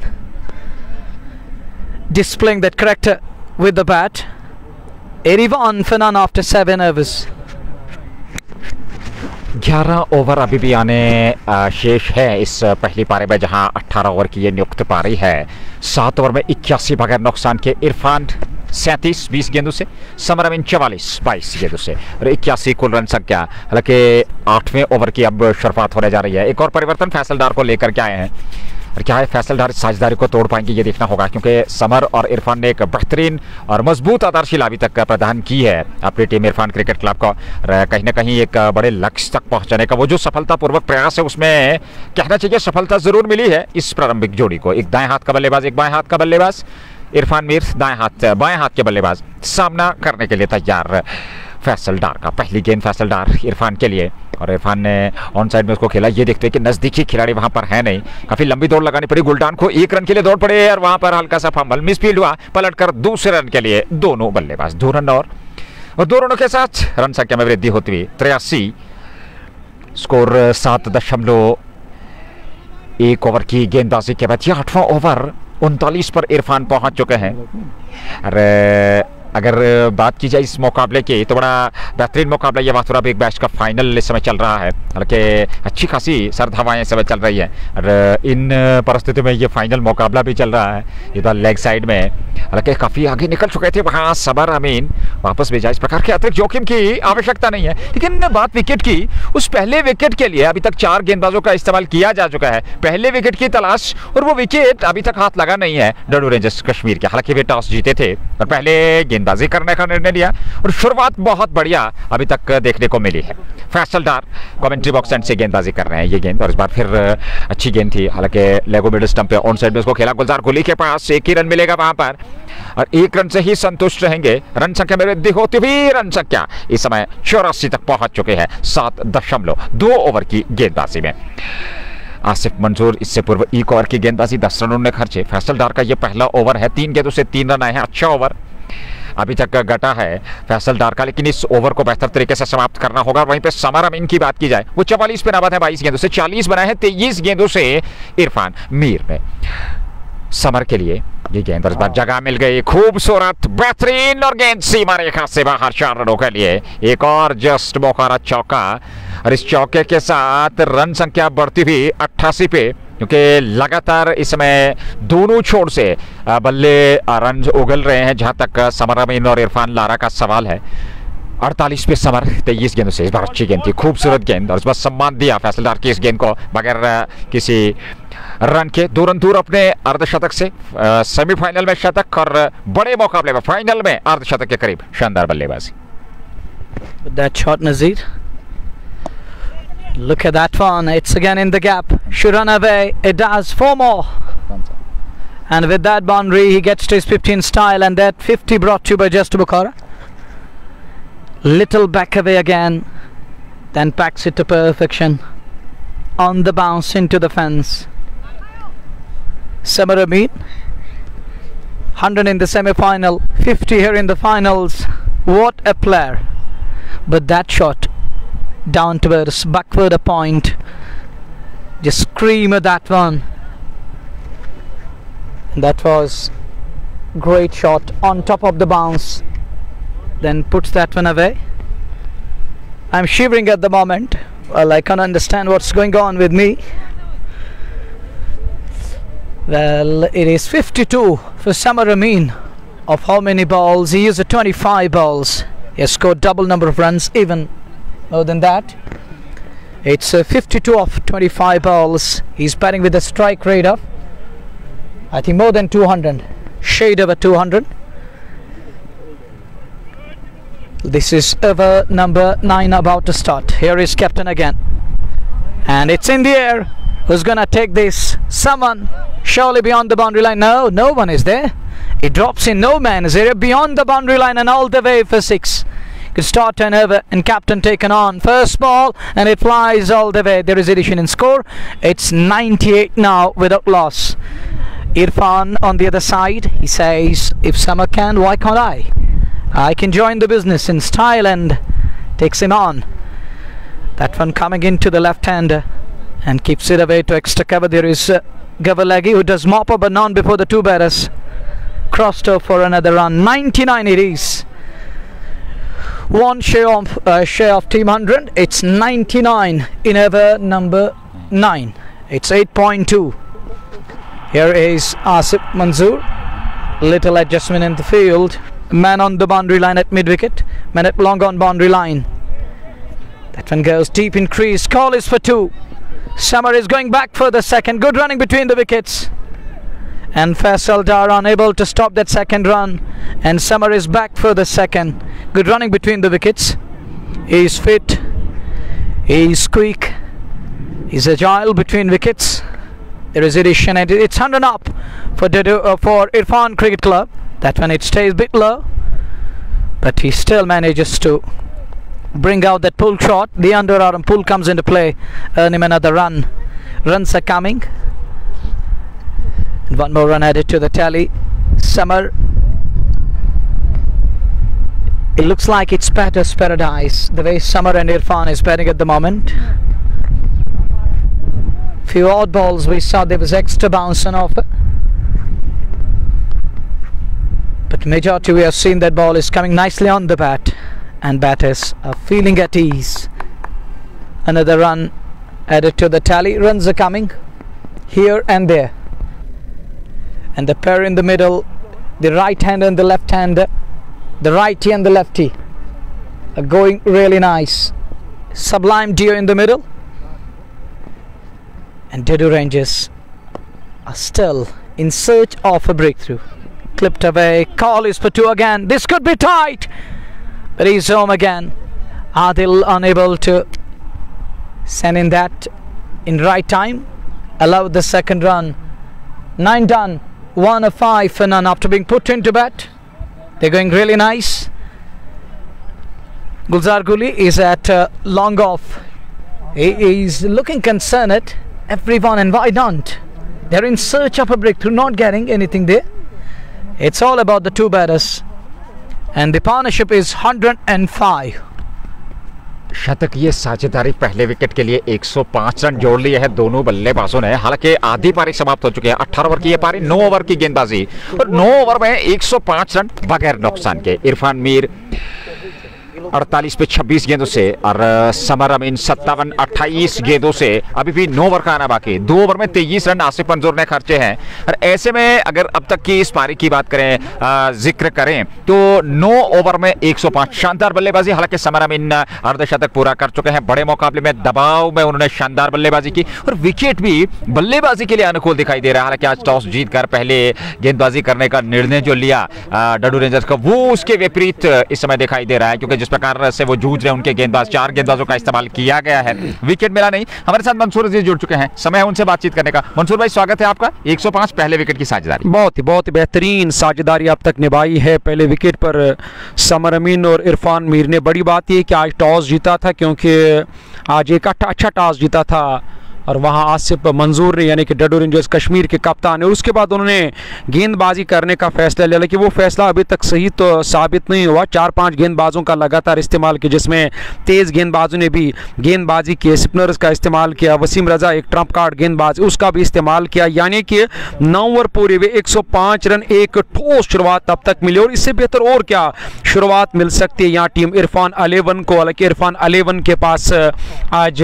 displaying that character with the bat. 81 for none after 7 overs. 11 over अभी भी आने शेष है इस पहली पारी में, जहां 18 ओवर की ये नियुक्त पारी है। 7 ओवर में 81 बगैर नुकसान के। इरफान 37 20 गेंदों से, समर अमीन 44 22 गेंदों से और 81 कुल रन संख्या। हालांकि 8वें ओवर की अब शुरुआत होने जा रही है। एक और परिवर्तन फैसल डार को लेकर के आए हैं, और क्या है फैसल डार साझेदारी को तोड़ पाएंगे ये देखना होगा, क्योंकि समर और इरफान ने एक बेहतरीन और मजबूत आधारशिला अभी तक प्रदान की है अपनी टीम इरफान क्रिकेट क्लब को। कहीं ना कहीं एक बड़े लक्ष्य तक पहुंचने का वो जो सफलतापूर्वक प्रयास है, उसमें कहना चाहिए सफलता जरूर मिली है इस प्रारंभिक जोड़ी को। एक दाएं हाथ का बल्लेबाज, एक बाएं हाथ का बल्लेबाज। इरफान मीर बाएं हाथ के बल्लेबाज, सामना करने के लिए तैयार फैसल डार का। पहली गेंद फैसल डार इरफान के लिए, और इरफान ने ऑन साइड में उसको खेला। ये देखते हैं कि नजदीकी खिलाड़ी वहां पर है नहीं, काफी लंबी दौड़ लगानी पड़ी गुलडान को। 1 रन के लिए दौड़ पड़े और वहां पर हल्का सा फंबल मिसफील्ड हुआ। पलटकर दूसरे रन के लिए दोनों बल्लेबाज 2 रन और 2 रनों के साथ रन संख्या में वृद्धि होती हुई 83। स्कोर 7.1 ओवर की गेंदबाजी के बाद ये 8वां ओवर 39 पर इरफान पहुंच चुके हैं। अगर बात की जाए इस मुकाबले की, तो बड़ा बेहतरीन मुकाबला ये वाथुरा बिग बैश का फाइनल इस समय चल रहा है। हालांकि अच्छी खासी सर्द हवाएं इस समय चल रही है, और इन परिस्थितियों में ये फाइनल मुकाबला भी चल रहा है इधर लेग साइड में। हालांकि काफ़ी आगे निकल चुके थे वहाँ समर अमीन, वापस भेजा। इस प्रकार के अतिरिक्त जोखिम की आवश्यकता नहीं है। लेकिन बात विकेट की, उस पहले विकेट के लिए अभी तक 4 गेंदबाजों का इस्तेमाल किया जा चुका है। पहले विकेट की तलाश, और वो विकेट अभी तक हाथ लगा नहीं है डडू रेंजर्स कश्मीर के। हालांकि वे टॉस जीते थे और पहले गेंदबाजी करने का निर्णय लिया और शुरुआत बहुत बढ़िया अभी तक देखने को मिली है। फैसल डार कमेंट्री बॉक्स एंड से गेंदबाजी कर रहे हैं ये गेंद, और इस बार फिर अच्छी गेंद थी। हालांकि लेगो मिडल स्टंप पे ऑन साइड में उसको खेला गुलजार कुली के पास, एक ही रन मिलेगा वहां पर और 1 रन से ही संतुष्ट रहेंगे। रन संख्या में वृद्धि होती हुई रन संख्या इस समय 84 तक पहुंच चुके हैं 7.2 ओवर की गेंदबाजी में। आसिफ मंजूर इससे पूर्व 1 ओवर की गेंदबाजी 10 रन उन्होंने खर्चे। फैसल डार का ये पहला ओवर है, 3 गेंदों से 3 रन आए हैं। अच्छा ओवर अभी तक घटा है फैसल डार का, लेकिन इस ओवर को बेहतर तरीके से समाप्त करना होगा। वहीं पे समर अमीन की बात की जाए, वो 44 पे नाबाद है, 22 गेंदों से 40 बनाए हैं, 23 गेंदों से इरफान मीर में। समर के लिए ये गेंद, इस बार जगह मिल गई, खूबसूरत बेहतरीन और गेंद सीमा रेखा से बाहर 4 रनों के लिए। एक और जस्ट मौका चौका, और इस चौके के साथ रन संख्या बढ़ती हुई 88 पे, क्योंकि लगातार इस समय दोनों छोर से बल्ले रन उगल रहे हैं जहां तक समर अमीन और इरफान लारा का सवाल है। 48 पे समर, 23 गेंदों से इस बार अच्छी गेंद थी, खूबसूरत गेंद, और इस बार सम्मान दिया फैसल डार की इस गेंद को बगैर किसी रन के। 2 रन दूर अपने अर्धशतक से, सेमीफाइनल में शतक और बड़े मुकाबले में फाइनल में अर्धशतक के करीब शानदार बल्लेबाजी। That shot, Nazir. Look at that one. It's again in the gap. Should run away. It does. 4 more. And with that boundary, he gets to his 15 style, and that 50 brought to you by Just Bukhara. Little back away again, then packs it to perfection. On the bounce into the fence. Samar Amin, 100 in the semi-final, 50 here in the finals. What a player! But that shot down towards backward a point, just scream at that one. That was great shot on top of the bounce, then puts that one away. I'm shivering at the moment. Well, I can't understand what's going on with me. Well, it is 52 for Samar Amin. Of how many balls? He used 25 balls. He has scored double number of runs, even more than that. It's 52 of 25 balls. He's batting with a strike rate of, I think, more than 200, shade over 200. This is over number 9 about to start. Here is captain again, and it's in the air. Who's gonna take this? Someone surely beyond the boundary line. No, no one is there. It drops in no man's area beyond the boundary line and all the way for 6. Good start, turnover, and captain taken on. First ball, and it flies all the way. There is addition in score. It's 98 now without loss. Irfan on the other side, he says, if Samar can, why can't I? I can join the business in style, and takes him on. That one coming into the left-hander and keeps it away to extra cover. There is Gavalagi, who does mop up, but none before the 2 batters. Crossed over for another run. 99 it is. One share of Team 100. It's 99 in over number 9. It's 8.2. Here is Asif Manzoor. Little adjustment in the field. Man on the boundary line at mid-wicket. Man at long on boundary line. That one goes deep in crease. Call is for 2. Samar is going back for the second. Good running between the wickets. And Faisal Dar unable to stop that second run. And Samar is back for the second. Good running between the wickets. He's fit. He's quick. He's agile between wickets. There is addition, and it's 100 up for Irfan Cricket Club. That one, it stays a bit low, but he still manages to bring out that pull shot. The underarm pull comes into play, earn him another run. Runs are coming, and one more run added to the tally. Samar, it looks like it's batter's paradise, the way Samar and Irfan is batting at the moment. Few odd balls we saw, there was extra bounce on offer, but majority we have seen that ball is coming nicely on the bat, and batters are feeling at ease. Another run added to the tally. Runs are coming here and there, and the pair in the middle, the right hander and the left hander, the righty and the lefty, are going really nice. Sublime duo in the middle, and Dedu Rangers are still in search of a breakthrough. clipped away. Call is for 2 again. This could be tight, but he's home again. Adil unable to send in that in right time. Allowed the second run. 9 done. 1 of 5 for none after being put into bat. They're going really nice. Gulzar Guli is at long off. He is looking concerned. Everyone, and why not? They're in search of a breakthrough, not getting anything there. It's all about the two batters, and the partnership is 105. शतक ये साझेदारी पहले wicket के लिए 105 run जोड़ लिए हैं दोनों बल्लेबाजों ने। हालांकि आधी पारी समाप्त हो चुकी है। 18 ओवर की ये पारी, 9 ओवर की गेंदबाजी और 9 ओवर में 105 रन बगैर नुकसान के। इरफान मीर 48 पे 26 गेंदों से और समर अमीन 57-28 गेंदों से। अभी भी 9 ओवर का आना बाकी। 2 ओवर में 23 रन आसिफ मंजूर ने खर्चे हैं। और ऐसे में अगर अब तक की इस पारी की बात करें, जिक्र करें तो 9 ओवर में 105 शानदार बल्लेबाजी। हालांकि समर अमीन अर्धशतक पूरा कर चुके हैं। बड़े मुकाबले में दबाव में उन्होंने शानदार बल्लेबाजी की और विकेट भी बल्लेबाजी के लिए अनुकूल दिखाई दे रहा है। हालांकि आज टॉस जीतकर पहले गेंदबाजी करने का निर्णय जो लिया डडू रेंजर्स का, वो उसके विपरीत इस समय दिखाई दे रहा है, क्योंकि जिस प्रकार से वो जूझ रहे हैं उनके गेंदबाज, 4 गेंदबाजों का इस्तेमाल किया गया है, विकेट मिला नहीं। हमारे साथ मंसूर अजीज जुड़ चुके हैं, समय है उनसे बातचीत करने का। मंसूर भाई, स्वागत है आपका। 105 पहले विकेट की साझेदारी, बहुत ही बेहतरीन साझेदारी अब तक निभाई है। पहले विकेट पर समर अमीन और इरफान मीर ने। बड़ी बात यह कि आज टॉस जीता था, क्योंकि आज एक अच्छा टॉस जीता था और वहाँ आसिफ मंजूर ने, यानी कि डडू रेंजर्स कश्मीर के कप्तान ने, और उसके बाद उन्होंने गेंदबाजी करने का फैसला लिया। लेकिन वो फैसला अभी तक सही तो साबित नहीं हुआ। 4-5 गेंदबाजों का लगातार इस्तेमाल किया, जिसमें तेज़ गेंदबाजों ने भी गेंदबाजी की, स्पिनर्स का इस्तेमाल किया। वसीम रजा एक ट्रम्प कार्ड गेंदबाज, उसका भी इस्तेमाल किया। यानी कि 9 ओवर पूरे हुए, 105 रन, एक ठोस शुरुआत अब तक मिली और इससे बेहतर और क्या शुरुआत मिल सकती है यहाँ टीम इरफान 11 को। हालांकि इरफान 11 के पास आज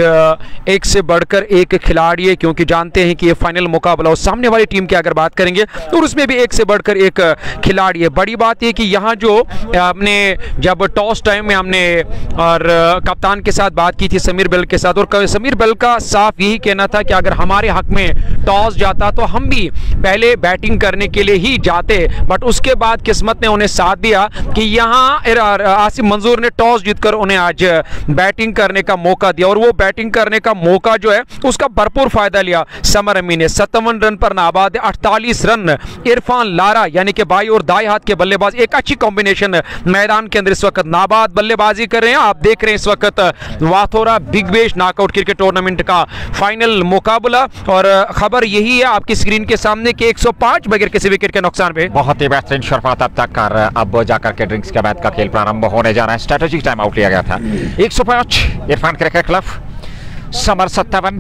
एक से बढ़कर एक खिलाड़ी है, क्योंकि जानते हैं कि ये फाइनल मुकाबला और सामने वाली टीम की अगर बात करेंगे और उसमें भी एक से बढ़कर एक खिलाड़ी है। बड़ी बात यह कि यहाँ जो हमने जब टॉस टाइम में हमने और कप्तान के साथ बात की थी, समीर बेल के साथ, और समीर बेल का साफ यही कहना था कि अगर हमारे हक में टॉस जाता तो हम भी पहले बैटिंग करने के लिए ही जाते, बट उसके बाद किस्मत ने उन्हें साथ दिया कि यहाँ आसिफ मंजूर ने टॉस जीतकर उन्हें आज बैटिंग करने का मौका दिया और वो बैटिंग करने का मौका जो है उसका भरपूर फायदा लिया। समर अमीन ने 57 रन पर नाबाद, 48 रन इरफान लारा यानी कि बाई और दाई हाथ के बल्लेबाज, एक अच्छी कॉम्बिनेशन मैदान के अंदर इस वक्त नाबाद बल्लेबाजी कर रहे हैं। आप देख रहे हैं इस वक्त Wathora big bash knockout cricket tournament का फाइनल मुकाबला और खबर यही है आपकी स्क्रीन के सामने कि 105 बगैर किसी विकेट के नुकसान पे। बहुत ही बेहतरीन शुरुआत अब तक कर, अब जाकर के ड्रिंक्स के बाद का खेल प्रारंभ होने जा रहा है। स्ट्रेटेजिक टाइम आउट लिया गया था। 105 इरफान क्रिकेट क्लब, समर 57,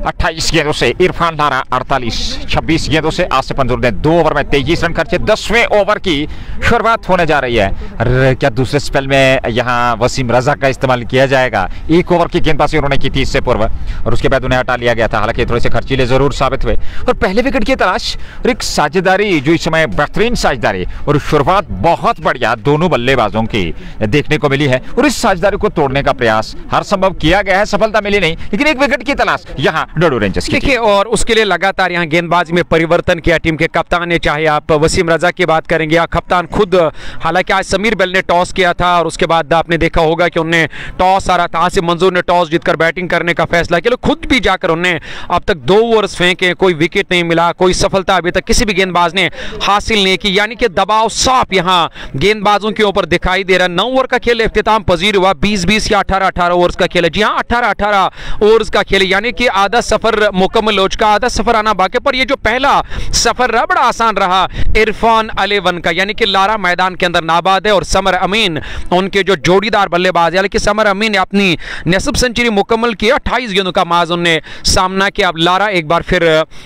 28 गेंदों से इरफान लारा 48, 26 गेंदों से आसिफ मंजूर ने 2 ओवर में 23 रन खर्चे। 10वें ओवर की शुरुआत होने जा रही है। क्या दूसरे स्पेल में यहाँ वसीम रजा का इस्तेमाल किया जाएगा? 1 ओवर की गेंदबाजी उन्होंने की थी इससे पूर्व और उसके बाद उन्हें हटा लिया गया था। हालांकि थोड़े से खर्चीले जरूर साबित हुए और पहले विकेट की तलाश और एक साझेदारी जो इस समय बेहतरीन साझेदारी और शुरुआत बहुत बढ़िया दोनों बल्लेबाजों की देखने को मिली है और इस साझेदारी को तोड़ने का प्रयास हर संभव किया गया है, सफलता मिली नहीं, लेकिन एक विकेट की तलाश यहाँ डडू रेंजर्स की। देखिए, और उसके लिए लगातार यहाँ गेंदबाजी में परिवर्तन किया टीम के कप्तान ने, चाहे आप वसीम रजा की बात करेंगे या कप्तान खुद। हालांकि आज समीर बेल ने टॉस किया था और उसके बाद आपने देखा होगा कि उन्हें टॉस आ रहा था, आसिफ मंजूर ने टॉस जीतकर बैटिंग करने का फैसला किया। खुद भी जाकर उन्हें अब तक 2 ओवर्स फेंके, कोई विकेट नहीं मिला, कोई सफलता अभी तक किसी भी गेंदबाज ने हासिल नहीं की। यानी कि दबाव साफ यहाँ गेंदबाजों के ऊपर दिखाई दे रहा है। 9 ओवर का खेल इख्तिताम पजीर हुआ, 20-20 या 18-18 ओवर्स का खेल है। जी हाँ, 18-18 ओवर्स का खेल, यानी कि आधा सफर मुकम्मल हो चुका, आधा सफर आना बाकी। पर ये जो पहला सफर रहा बड़ा आसान रहा इरफान 11 का, यानी कि लारा मैदान के अंदर नाबाद है और समर अमीन उनके जो जोड़ीदार बल्लेबाज है। लेकिन समर अमीन ने अपनी निसफ सेंचुरी मुकम्मल की, 28 गेंदों का माज उन्होंने सामना किया। अब लारा एक बार फिर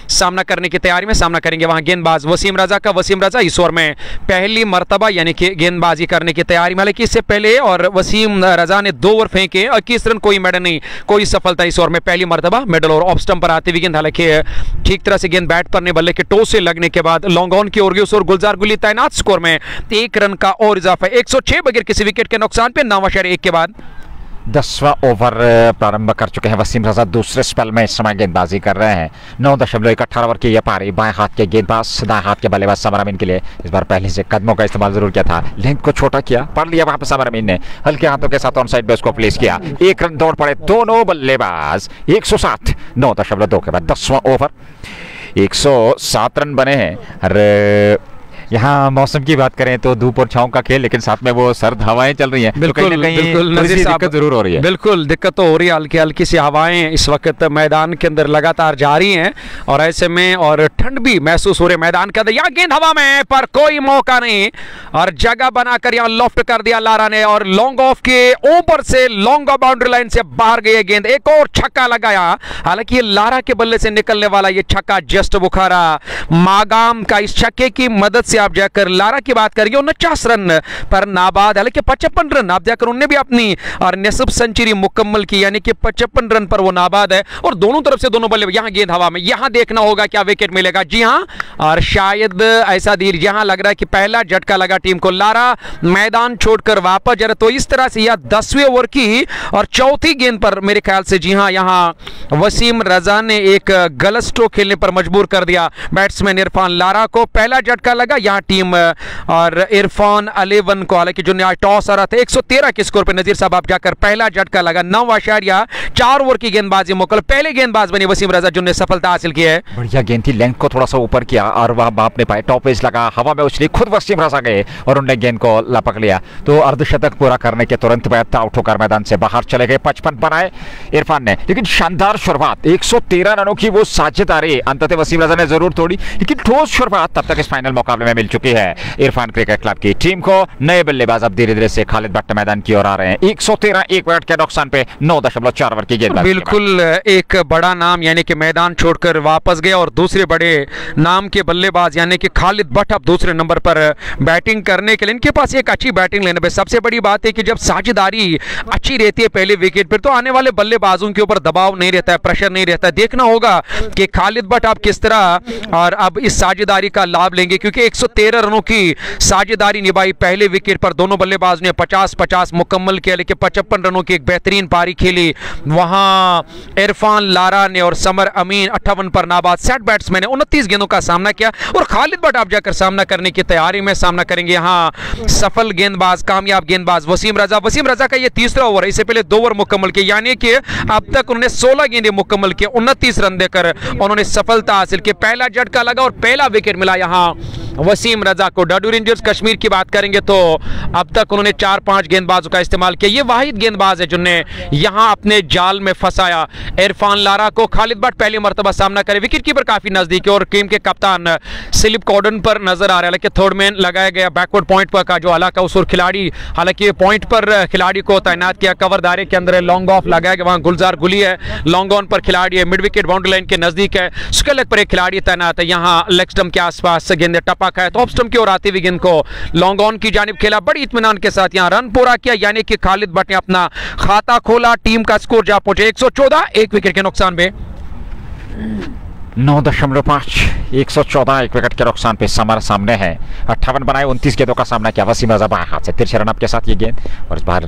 सामना करने की तैयारी में, सामना करेंगे वहां गेंदबाज वसीम रजा का। वसीम रजा इस ओवर में पहली मरतबा यानी कि गेंदबाजी करने की तैयारी में, लेकिन इससे पहले और वसीम रजा ने 2 ओवर फेंके, 21 रन, कोई मेडल नहीं, कोई सफलता। इस ओवर में पहली मरतबा मेडल और ऑफ स्टंप पर आती हुई गेंद, हालांकि ठीक तरह से गेंद बैट करने बल्ले के टो से लगने के बाद लॉन्ग ऑन की ओर गई और गुलजार गुली तैनात। स्कोर में 1 रन का और इजाफा, 106 बगैर किसी विकेट के नुकसान पे 9.1 के बाद। 10वां ओवर प्रारंभ कर चुके हैं वसीम रजा। दूसरे स्पेल में इस समय गेंदबाजी कर रहे हैं। 9.18 ओवर की यह पारी। बाएं हाथ के गेंदबाज दाएं हाथ के बल्लेबाज समर अमीन के लिए इस बार पहले से कदमों का इस्तेमाल जरूर किया था, लेंथ को छोटा किया, पढ़ लिया वहां पर समर अमीन ने, हल्के हाथों के साथ ऑन साइड बेस को प्लेस किया। 1 रन दौड़ पड़े दोनों बल्लेबाज। 107 9.2 के बाद 10वां ओवर 107 रन बने हैं। और यहाँ मौसम की बात करें तो धूप और छांव का खेल, लेकिन साथ में वो सर्द हवाएं चल रही हैं। बिल्कुल, तो कहीं बिल्कुल थोड़ी सी दिक्कत जरूर हो रही है। बिल्कुल दिक्कत तो हो रही है। हल्की हल्की सी हवाएं इस वक्त मैदान के अंदर लगातार जारी हैं और ऐसे में और ठंड भी महसूस हो रही है मैदान के अंदर। यहाँ गेंद हवा में पर कोई मौका नहीं और जगह बनाकर यहाँ लॉफ्ट कर दिया लारा ने और लॉन्ग ऑफ के ऊपर से लॉन्ग बाउंड्री लाइन से बाहर गई गेंद। एक और छक्का लगाया, हालांकि ये लारा के बल्ले से निकलने वाला ये छक्का जस्ट बुखारा मागाम का। इस छक्के की मदद से आप जाकर लारा की बात करिए 49 रन पर नाबाद, हालांकि 55 रन आप जाकर उन्होंने भी अपनी और निसब सेंचुरी मुकम्मल की, यानी कि 55 रन पर वो नाबाद है और दोनों तरफ से दोनों बल्ले। यहां गेंद हवा में, यहां देखना होगा क्या विकेट मिलेगा। जी हां, और शायद ऐसा धीर यहां लग रहा है कि पहला झटका लगा टीम को। लारा मैदान छोड़कर वापस जा रहा, तो इस तरह से यह 10वें ओवर की और चौथी गेंद पर मेरे ख्याल से जी हां यहां वसीम रजा ने एक गलत स्ट्रोक खेलने पर मजबूर कर दिया बैट्समैन इरफान लारा को। पहला झटका लगा, यहां टीम और इरफान 11 को, हालांकि जो आज टॉस आ रहा था 113 के स्कोर पे नजीर साहब आप जाकर पहला झटका लगा। 9.4 ओवर की गेंदबाजी मुकम्मल। पहले गेंदबाज बने वसीम रजा जिन्होंने सफलता हासिल की है। बढ़िया गेंद थी, लेंथ को थोड़ा सा ऊपर किया और वह बाप ने पाए, टॉप एज लगा, हवा में उछली, खुद वसीम रजा गए और उन्होंने गेंद को लपक लिया। तो अर्धशतक पूरा करने के तुरंत बाद आउट होकर मैदान से बाहर चले गए। 55 बनाए इरफान ने, लेकिन शानदार शुरुआत 113 रनों की वो साझेदारी अंततः वसीम रजा ने जरूर तोड़ी, लेकिन ठोस शुरुआत तब तक इस फाइनल मुकाबले में मिल चुकी है इरफान क्रिकेट क्लब की टीम को। नए बल्लेबाज अब धीरे धीरे से खालिद भट्ट मैदान की ओर आ रहे हैं। 113 1 विकेट के नुकसान पे 9.4 ओवर की गेंदबाजी। बिल्कुल एक बड़ा नाम यानी कि मैदान छोड़कर वापस गया और दूसरे बड़े नाम के बल्लेबाज यानी कि खालिद भट्ट अब दूसरे नंबर पर बैटिंग करने के लिए, इनके पास एक अच्छी बैटिंग लेने पे सबसे बड़ी बात है कि जब साझेदारी अच्छी रहती है पहले विकेट पर तो आने वाले बल्लेबाजों के ऊपर दबाव नहीं रहता है, प्रेशर नहीं रहता है। देखना होगा कि खालिद भट्ट आप किस तरह और अब इस साझेदारी का लाभ लेंगे, क्योंकि 113 रनों की साझेदारी निभाई पहले विकेट पर। दोनों बल्लेबाज ने 50-50 मुकम्मल किया, लेकिन 55 रनों की एक बेहतरीन पारी खेली वहां इरफान लारा ने और समर अमीन 58 पर नाबाद। सेट बैट्समैन ने 29 गेंदों का सामना किया और खालिद भट्ट आप जाकर सामना करने की तैयारी में सामना करेंगे। यहां सफल गेंदबाज, कामयाब गेंदबाज वसीम रजा। वसीम रजा का यह तीसरा ओवर है, इससे पहले 2 ओवर मुकम्मल किए, यानी कि अब तक उन्होंने 16 गेंदें मुकम्मल किए, 29 रन देकर उन्होंने सफलता हासिल की। पहला झटका लगा और पहला विकेट मिला यहां वसीम रजा को। डडू रेंजर्स कश्मीर की बात करेंगे तो अब तक उन्होंने 4-5 गेंदबाजों का इस्तेमाल किया। ये वाहिद गेंदबाज है जिन्होंने यहां अपने जाल में फंसाया इरफान लारा को। खालिद भट्ट पहली मरतबा सामना करे, विकेट कीपर काफी नजदीक है और टीम के कप्तान स्लिप कॉर्डन पर नजर आ रहा है, लेकिन थर्ड मैन लगाया गया बैकवर्ड पॉइंट पर का जो अलाका उस खिलाड़ी, हालांकि पॉइंट पर खिलाड़ी को तैनात किया, कवर दायरे के अंदर लॉन्ग ऑफ लगाया गया। वहां गुलजार गुली है, लॉन्ग ऑन पर खिलाड़ी है, मिड विकेट बाउंड्री लाइन के नजदीक है, उसके लेग पर एक खिलाड़ी तैनात है। यहाँ लेग स्टंप के आसपास गेंद टपक है तो ऑफ स्टंप की ओर आती हुई गेंद को लॉन्ग ऑन की जानिब खेला, बड़ी इत्मीनान के साथ यहाँ रन पूरा किया, यानी कि खालिद भट्ट ने अपना खाता खोला। टीम का स्कोर जा पहुंचे 114 1 विकेट के नुकसान में। 9.5 114 1 विकेट के नुकसान पे समर सामने है। 58 बनाए, 29 गेंदों का सामना किया वसीम रजा बाएं हाथ से। तिरछे रन के साथ ये गेंद और इस बार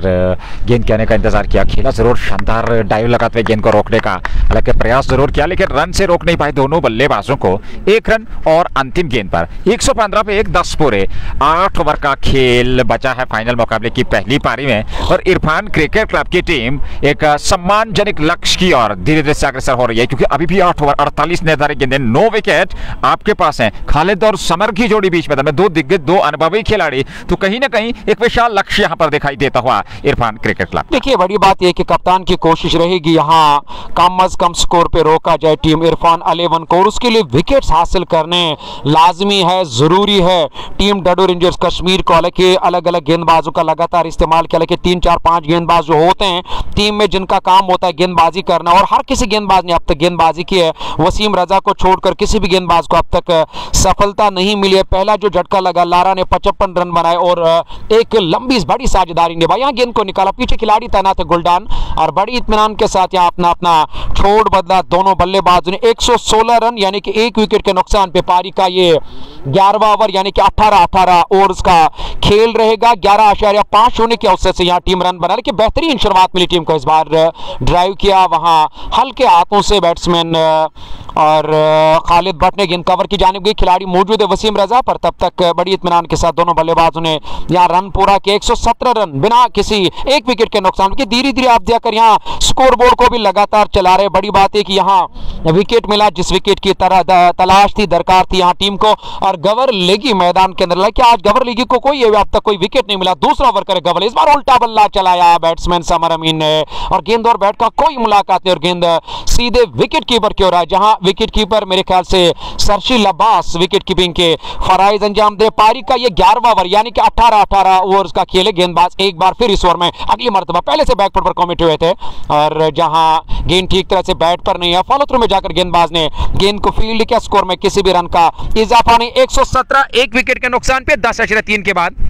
गेंद के आने का इंतजार किया, खेला जरूर, शानदार डाइव लगाते हुए गेंद को रोकने का हालांकि प्रयास जरूर किया, लेकिन रन से रोक नहीं पाए दोनों बल्लेबाजों को। 1 रन और अंतिम गेंद पर 115 पे 10 पूरे 8 ओवर का खेल बचा है फाइनल मुकाबले की पहली पारी में और इरफान क्रिकेट क्लब की टीम एक सम्मानजनक लक्ष्य की ओर धीरे धीरे से अग्रसर हो रही है, क्योंकि अभी भी 8 ओवर 48 निर्धारित गेंदें, 9 विकेट आपके पास हैं। खालिद और समर की जोड़ी बीच में, 2 दिग्गज, 2 अनुभवी खिलाड़ी, तो कहीं ना कहीं एक विशाल लक्ष्य यहां पर दिखाई देता हुआ इरफान क्रिकेट क्लब। देखिए बड़ी बात यह कि कप्तान की कोशिश रहेगी यहां कम अज कम स्कोर पे रोका जाए टीम इरफान 11 को और उसके लिए विकेट्स हासिल करने लाजमी है, जरूरी है। टीम डडू रेंजर्स कश्मीर को हालांकि अलग अलग गेंदबाजों का लगातार इस्तेमाल किया, लेकिन 3 4 5 गेंदबाज जो होते हैं टीम में जिनका काम होता है गेंदबाजी करना, और हर किसी गेंदबाज ने अब तक गेंदबाजी की है। वसीम रजा को छोड़कर किसी भी गेंदबाज को अब तक सफलता नहीं मिली है। पहला जो झटका लगा, लारा ने 55 रन बनाए और एक लंबी बड़ी साझेदारी निभाई। यहाँ गेंद को निकाला, पीछे खिलाड़ी तैनात है गुलडान और बड़ी इत्मीनान के साथ यहाँ अपना छोड़ बदला। दोनों बल्लेबाजों ने 116 रन यानी कि 1 विकेट के नुकसान पे पारी का ये 11वां ओवर यानी कि 18 ओवर्स का खेल रहेगा। 11.5 होने के अवसर से यहाँ टीम रन बना, लेकिन बेहतरीन शुरुआत मिली टीम को। इस बार ड्राइव किया, वहां हल्के हाथों से बैट्समैन और खालिद भट्ट ने गेंद कवर की जानिब गई। खिलाड़ी मौजूद है वसीम रजा पर, तब तक बड़ी इत्मीनान के साथ दोनों बल्लेबाजों ने यहाँ रन पूरा किया। 117 रन बिना किसी एक विकेट के नुकसान के। धीरे धीरे आप जाकर यहाँ स्कोरबोर्ड को भी लगातार चला रहे। बड़ी बात है कि यहाँ विकेट मिला जिस विकेट की तलाश थी, दरकार थी यहाँ टीम को। और गवर लेगी मैदान के अंदर, लेकिन आज गवर लेगी को कोई अब तक कोई विकेट नहीं मिला। दूसरा ओवर करे गवर, इस बार उल्टा बल्ला चलाया बैट्समैन समर अमीन ने, और गेंद और बैट का कोई मुलाकात नहीं, और गेंद सीधे विकेट कीपर की ओर है, जहां विकेट कीपर मेरे ख्याल से सरशील अब्बास विकेट कीपिंग के फराइज अंजाम दे। पारी का ये 11वां ओवर यानी कि 18 ओवर्स का खेल है। गेंदबाज एक बार फिर इस ओवर में अगली मर्तबा पहले से बैकफुट पर कमिट हुए थे, और जहां गेंद ठीक तरह से बैट पर नहीं है, फॉलो थ्रू में जाकर गेंदबाज ने गेंद को फील्ड किया। स्कोर में किसी भी रन का इजाफा नहीं। 117 एक विकेट के नुकसान पे 10.3 के बाद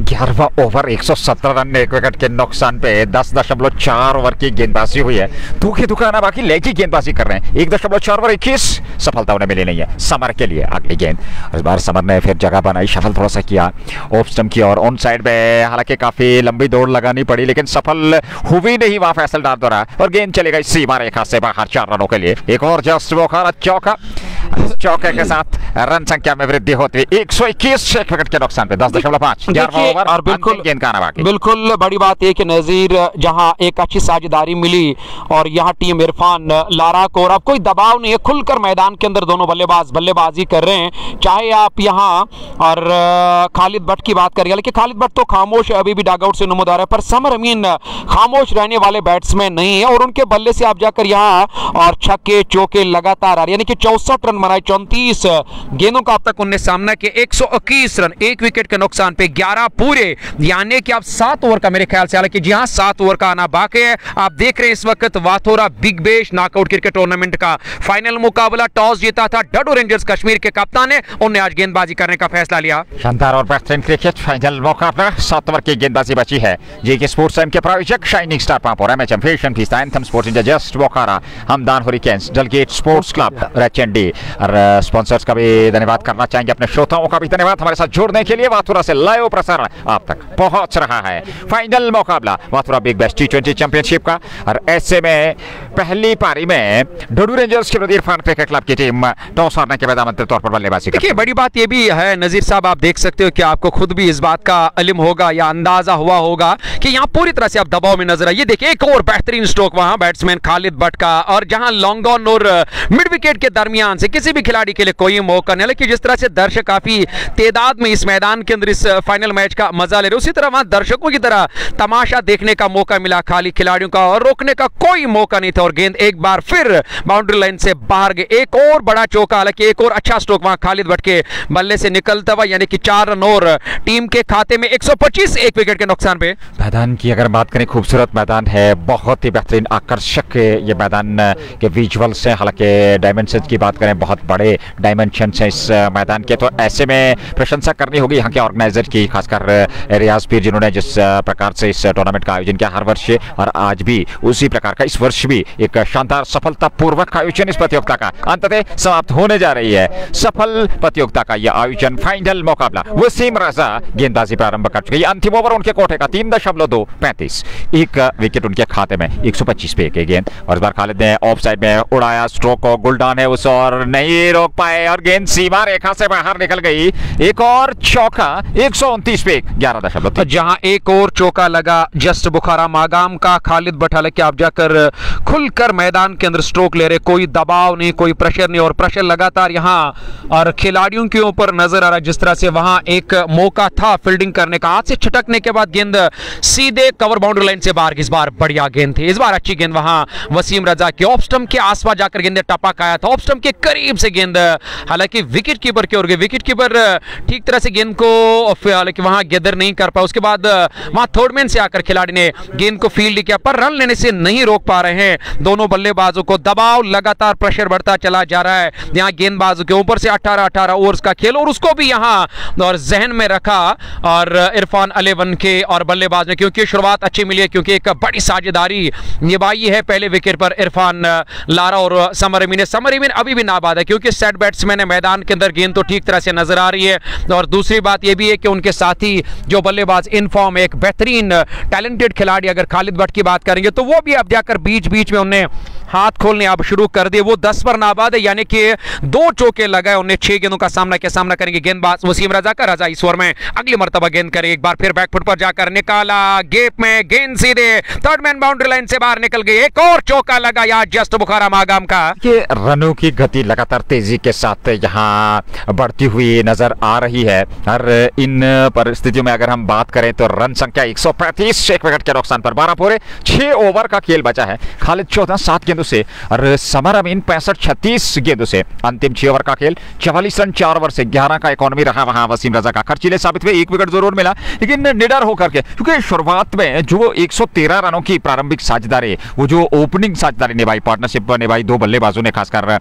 11वां ओवर 117 रन एक विकेट के नुकसान पे 10.4 ओवर की गेंदबाजी हुई है। दुखी दुखाना बाकी लेगी गेंदबाजी कर रहे हैं। 1.4 ओवर 21 सफलता उन्हें मिली नहीं है। समर के लिए अगली गेंद, इस बार समर ने फिर जगह बनाई, शफल थोड़ा सा किया ऑफ स्टंप की और ऑन साइड में, हालांकि काफी लंबी दौड़ लगानी पड़ी लेकिन सफल हुई नहीं वहां फैसल डाल दौरा, और गेंद चली गई सीमा रेखा से बाहर 4 रनों के लिए। एक और जस्ट बुखारा चौका, चौके के साथ रन संख्या में वृद्धि होती है। 121 एक विकेट के नुकसान पे 10.5 ओवर और बिल्कुल गेंद का आना बाकी। बिल्कुल बड़ी बात है कि नजीर जहां एक अच्छी साझेदारी मिली और यहां टीम इरफान लारा को, और अब कोई दबाव नहीं है, खुलकर मैदान के अंदर दोनों बल्लेबाज बल्लेबाजी कर रहे हैं। चाहे आप यहां और खालिद भट्ट की बात करिए, लेकिन खालिद भट्ट तो खामोश अभी भी डगआउट से नमूदार है, पर समर अमीन खामोश रहने वाले बैट्समैन नहीं है, और उनके बल्ले से आप जाकर यहां और छक्के चौके लगातार आ रहे, यानी कि 64 रन बनाए 34 गेंदों का अब तक उन्हें सामना किया। 121 रन एक विकेट के नुकसान पे 11 पूरे, यानी कि आप 7 ओवर का मेरे ख्याल से, हालांकि जी हां 7 ओवर का आना बाकी है। आप देख रहे हैं इस वक्त Wathora big bash knockout cricket tournament का फाइनल मुकाबला। टॉस जीता था डडू रेंजर्स कश्मीर के कप्तान ने, उन्होंने आज गेंदबाजी करने का फैसला लिया। शानदार और बेहतरीन क्रिकेट फाइनल मुकाबला, 7 ओवर की गेंदबाजी बची है। जेके स्पोर्ट्स टाइम के प्रायोजक शाइनिंग स्टार पंप और MHM fashion fiesta anthem sports India, just बोकारा, Hamdan hurricanes, Dalgate sports club, रेचेंडी और स्पॉन्सर्स का भी धन्यवाद करना चाहेंगे। अपने श्रोताओं का भी धन्यवाद हमारे साथ जुड़ने के लिए। वाथुरा से लाइव प्रसारण आप तक पहुंच रहा है फाइनल मुकाबला वाथुरा बिग बैश T20 चैंपियनशिप का, और ऐसे में पहली पारी में डडू रेंजर्स के विरुद्ध इरफान क्रिकेट क्लब की टीम टॉस हारने के बाद आमंत्रित तौर पर बल्लेबाजी करती है। बड़ी बात यह भी है नजीर साहब, आप देख सकते हो कि आपको खुद भी इस बात का इल्म होगा या अंदाजा हुआ होगा कि यहाँ पूरी तरह से आप दबाव में नजर आए। ये देखिए एक और बेहतरीन स्ट्रोक वहां बैट्समैन खालिद भट्ट का, और जहां लॉन्ग ऑन और मिड विकेट के दरमियान से किसी भी खिलाड़ी के लिए कोई मौका नहीं, लेकिन जिस तरह से दर्शक काफी तादाद में इस मैदान के अंदर इस फाइनल मैच का मजा ले रहे, उसी तरह वहां दर्शकों की तरह तमाशा देखने का मौका मिला खाली खिलाड़ियों का, और रोकने का कोई मौका नहीं था, और गेंद एक बार फिर बाउंड्री लाइन से बाहर गई। एक और बड़ा चौका, हालांकि एक और अच्छा स्ट्रोक वहां खालिद भट्ट के बल्ले से निकलता हुआ, यानी कि 4 रन और टीम के खाते में 125 एक विकेट के नुकसान पे। मैदान की अगर बात करें, खूबसूरत मैदान है, बहुत ही बेहतरीन आकर्षक ये मैदान के विजुअल्स हैं। हालांकि डायमेंशन की बात करें, बहुत बड़े डायमेंशन है इस मैदान के, तो ऐसे में प्रशंसा करनी होगी यहाँ के ऑर्गेनाइजर की, खासकर रियाज पीर, जिन्होंने जिस प्रकार से इस टूर्नामेंट का आयोजन किया हर वर्ष, और आज भी उसी प्रकार का इस वर्ष भी एक शानदार सफलतापूर्वक आयोजन इस प्रतियोगिता का अंततः समाप्त होने जा रही है। सफल प्रतियोगिता का यह आयोजन फाइनल मुकाबला, वसीम रजा गेंदबाजी प्रारंभ कर चुके हैं। अंतिम ओवर उनके कोटे का 3.235, एक विकेट उनके खाते में 125 पे एक गेंद, और इस बार खालिद ने ऑफ साइड में उड़ाया स्ट्रोक को, गुलडान है उस और नहीं रोक पाए, और गेंद सीमा रेखा से बाहर निकल गई। एक और चौका 129 पे 11.3, जहां एक और चौका लगा जस्ट बुखारा मागाम का खालिद भट्ट, हालांकि आप जाकर खुलकर मैदान के अंदर स्ट्रोक ले रहे, कोई दबाव नहीं, कोई प्रेशर नहीं, और प्रेशर लगातार यहां और खिलाड़ियों के ऊपर नजर आ रहा है। जिस तरह से वहां एक मौका था फील्डिंग करने का, हाथ से छटकने के बाद गेंद सीधे कवर बाउंड्री लाइन से बाहर। इस बार बढ़िया गेंद थी, इस बार अच्छी गेंद वहां वसीम रजा की ऑफ स्टंप के आसपास जाकर गेंद टपक आया था, ऑफ स्टंप के करीब से गेंद, हालांकि विकेट कीपर की ओर गई, विकेट कीपर ठीक तरह से गेंद को हालांकि वहां गैदर नहीं कर पाया। उसके बाद वहां थर्डमैन से आकर खिलाड़ी ने गेंद को फील्ड किया, पर रन लेने से नहीं रोक पा रहे हैं दोनों बल्लेबाजों को। दबाव लगातार, प्रेशर बढ़ता चला जा रहा है यहां गेंदबाजों के ऊपर से। 18 ओवर्स का खेल, और उसको भी यहां और जहन में रखा और इरफान 11 के और बल्लेबाज ने, क्योंकि शुरुआत अच्छी मिली है, क्योंकि एक बड़ी साझेदारी निभाई है पहले विकेट पर इरफान लारा और समर अमीन ने। समर अमीन अभी भी नाबाद नाबाद है, क्योंकि सेट बैट्समैन है, मैदान के अंदर गेंद तो ठीक तरह से नजर आ रही है। और दूसरी बात यह भी है कि उनके साथी जो बल्लेबाज इन फॉर्म, एक बेहतरीन टैलेंटेड खिलाड़ी अगर खालिद भट्ट की बात करेंगे तो वो भी अब जाकर बीच बीच में उन्हें हाथ खोलने अब शुरू कर दिए। वो 10 पर नाबाद है, यानी कि 2 चौके लगाए, उन्हें 6 गेंदों का सामना करेंगे गेंदबाज वसीम रजा का। रजा इस ओवर में अगली मर्तबा गेंद करे, एक बार फिर बैकफुट पर जाकर निकाला, गेप में गेंद सीधे थर्ड मैन बाउंड्री लाइन से बाहर निकल गई। एक और चौका लगा जस्ट बुखारा मागाम का। ये रनों की गति लगातार तेजी के साथ यहां बढ़ती हुई नजर आ रही है। हर इन परिस्थितियों में अगर हम बात करें तो रन संख्या 135, 1 विकेट के नुकसान पर 12 पूरे 6 ओवर का खेल बचा है। खालिद 14 7 गेंदों से और समर अमीन 65 36 गेंदों से। अंतिम 6 ओवर का खेल 44 रन 4 ओवर से 11 का इकॉनमी रहा वहां वसीम रजा का। खर्चीले साबित हुए, 1 विकेट जरूर मिला लेकिन निडर होकर के, क्योंकि शुरुआत में जो 113 रनों की प्रारंभिक साझेदारी, वो जो ओपनिंग साझेदारी निभाई, पार्टनरशिप निभाई 2 बल्लेबाजों ने, खासकर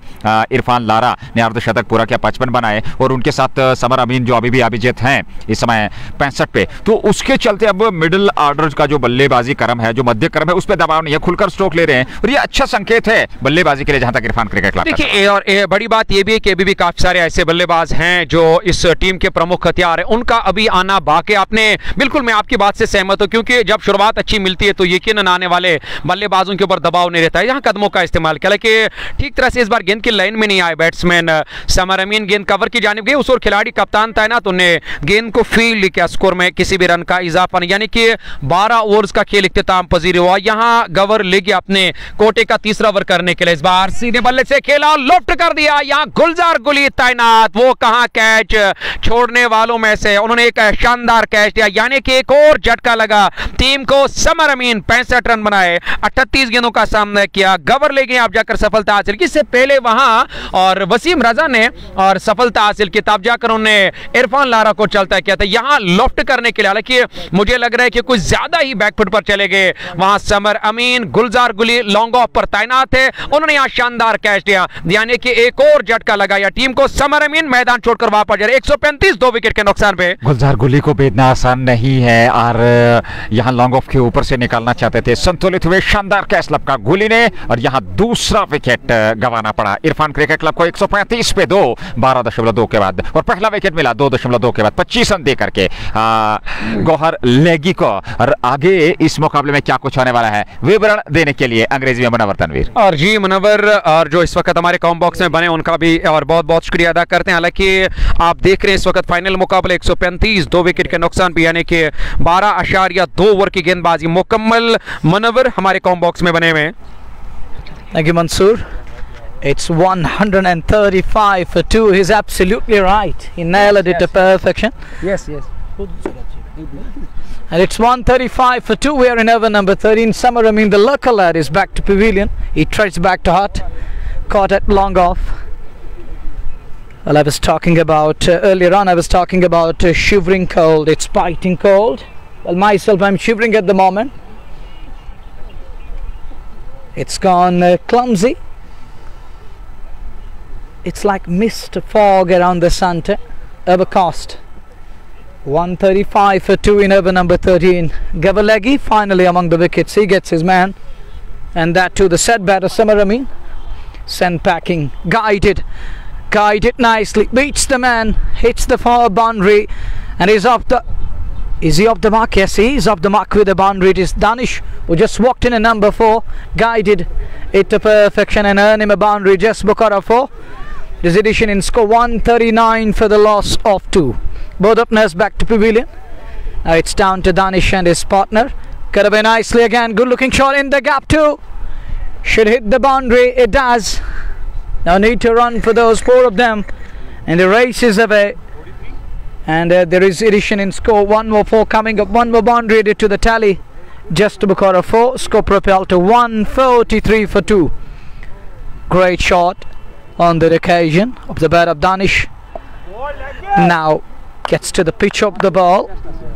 इरफान लारा ने अर्धशतक पूरा किया, 55 बनाए और उनके साथ समर अमीन जो अभी भी अभिजीत हैं इस समय 65 पे। तो उसके चलते अब मिडिल ऑर्डर का जो बल्लेबाजी क्रम है, जो मध्य क्रम है, उस पर दबाव नहीं है, खुलकर स्ट्रोक ले रहे हैं और ये अच्छा संकेत है बल्लेबाजी के लिए जहां तक इरफान क्रिकेट क्लब। देखिए और बड़ी बात यह भी है कि अभी भी काफी सारे ऐसे बल्लेबाज हैं जो इस टीम के प्रमुख हथियार है, उनका अभी आना बाकी। आपने बिल्कुल, मैं आपकी बात से सहमत हूं, क्योंकि जब शुरुआत अच्छी मिलती है तो यकीनन आने वाले बल्लेबाजों के ऊपर दबाव नहीं रहता है, यहाँ कदमों का इस्तेमाल किया। हालांकि ठीक तरह से इस बार गेंद की लाइन में नहीं आए बैट्समैन समर अमीन, गेंद कवर की जानिब गए, उस और खिलाड़ी कप्तान तैनात, उन्हें गेंद को फील्ड किया, स्कोर में किसी भी रन का इजाफा नहीं, यानी कि 12 ओवर्स का खेल इख्तिताम पजीर हुआ। यहां गवर ले गया अपने कोटे का तीसरा ओवर करने के लिए, इस बार सीधे बल्ले से खेला, लॉफ्ट कर दिया, यहां गुलजार गुली तैनात, वो कहां कैच छोड़ने वालों में से उन्होंने एक शानदार कैच दिया, यानी कि एक और झटका लगा टीम को। समर अमीन 65 रन बनाए, 38 गेंदों का सामना किया, गवर ले गए, आप जाकर सफलता हासिल की। इससे पहले वहां और वसीम रजा ने और सफलता हासिल की, तब जाकर उन्होंने इरफान लारा को चलता किया था यहां लॉफ्ट करने के लिए। हालांकि मुझे लग रहा है कि कुछ ज्यादा ही बैकफुट पर चले गए वहां समर अमीन, गुलजार गुली लॉन्ग ऑफ पर तैनात है, उन्होंने यहां शानदार कैच दिया, यानी कि एक और झटका लगाया टीम को। समर अमीन मैदान छोड़कर वापस जा रहे, 135 2 विकेट के नुकसान पे। गुलजार गुली को भेजना आसान नहीं है और यहां लॉन्ग ऑफ के ऊपर से निकालना चाहते थे, संतुलित हुए, शानदार कैच लपका गुली ने और यहां दूसरा विकेट गंवाना पड़ा इरफान क्रिकेट क्लब को। 135 पे 2, 12.2 के बाद, और पहला विकेट मिला 2.2 के बाद 25 रन दे करके गौहर लेगी को। और आगे इस मुकाबले में क्या कुछ होने वाला है, विवरण देने के लिए अंग्रेजी में मुनव्वर तनवीर। और जी मुनव्वर, और जो इस वक्त हमारे कॉम बॉक्स में बने उनका भी और बहुत बहुत शुक्रिया अदा करते हैं। हालांकि आप देख रहे हैं इस वक्त फाइनल मुकाबले 135 2 विकेट के नुकसान भी, यानी कि 12.2 ओवर की गेंदबाजी मुकम्मल। मुनव्वर हमारे कॉम बॉक्स में बने हुए। Thank you, Mansoor. It's 135 for 2. He's absolutely right. He nailed it to perfection. Yes. And it's 135 for 2. We are in over number 13. Samar Amin, the local lad, is back to pavilion. He treads back to hut. Caught at long off. Well, I was talking about earlier on, I was talking about shivering cold. It's biting cold. Well, myself, I'm shivering at the moment. It's gone clumsy. It's like mist, fog around the centre. Overcast. 135 for 2 in over number 13. Gavalegi finally among the wickets. He gets his man. And that too, the set batter Samar Amin. Sent packing. Guided nicely. Beats the man. Hits the far boundary. And he's off the... Is he off the mark? Yes, he is off the mark with the boundary. It is Danish who just walked in at number 4. Guided it to perfection and earned him a boundary. Just Bukhara 4. This edition in score 139 for the loss of 2. Both openers back to pavilion. Now it's down to Danish and his partner. Cut away nicely again. Good looking shot in the gap too. Should hit the boundary. It does. No need to run for those 4 of them. And the race is away. And there is addition in score. 1 more 4 coming up. 1 more boundary added to the tally. Just Bukhara 4. Score propelled to 143 for 2. Great shot on the occasion of the bat of Danish. Now gets to the pitch of the ball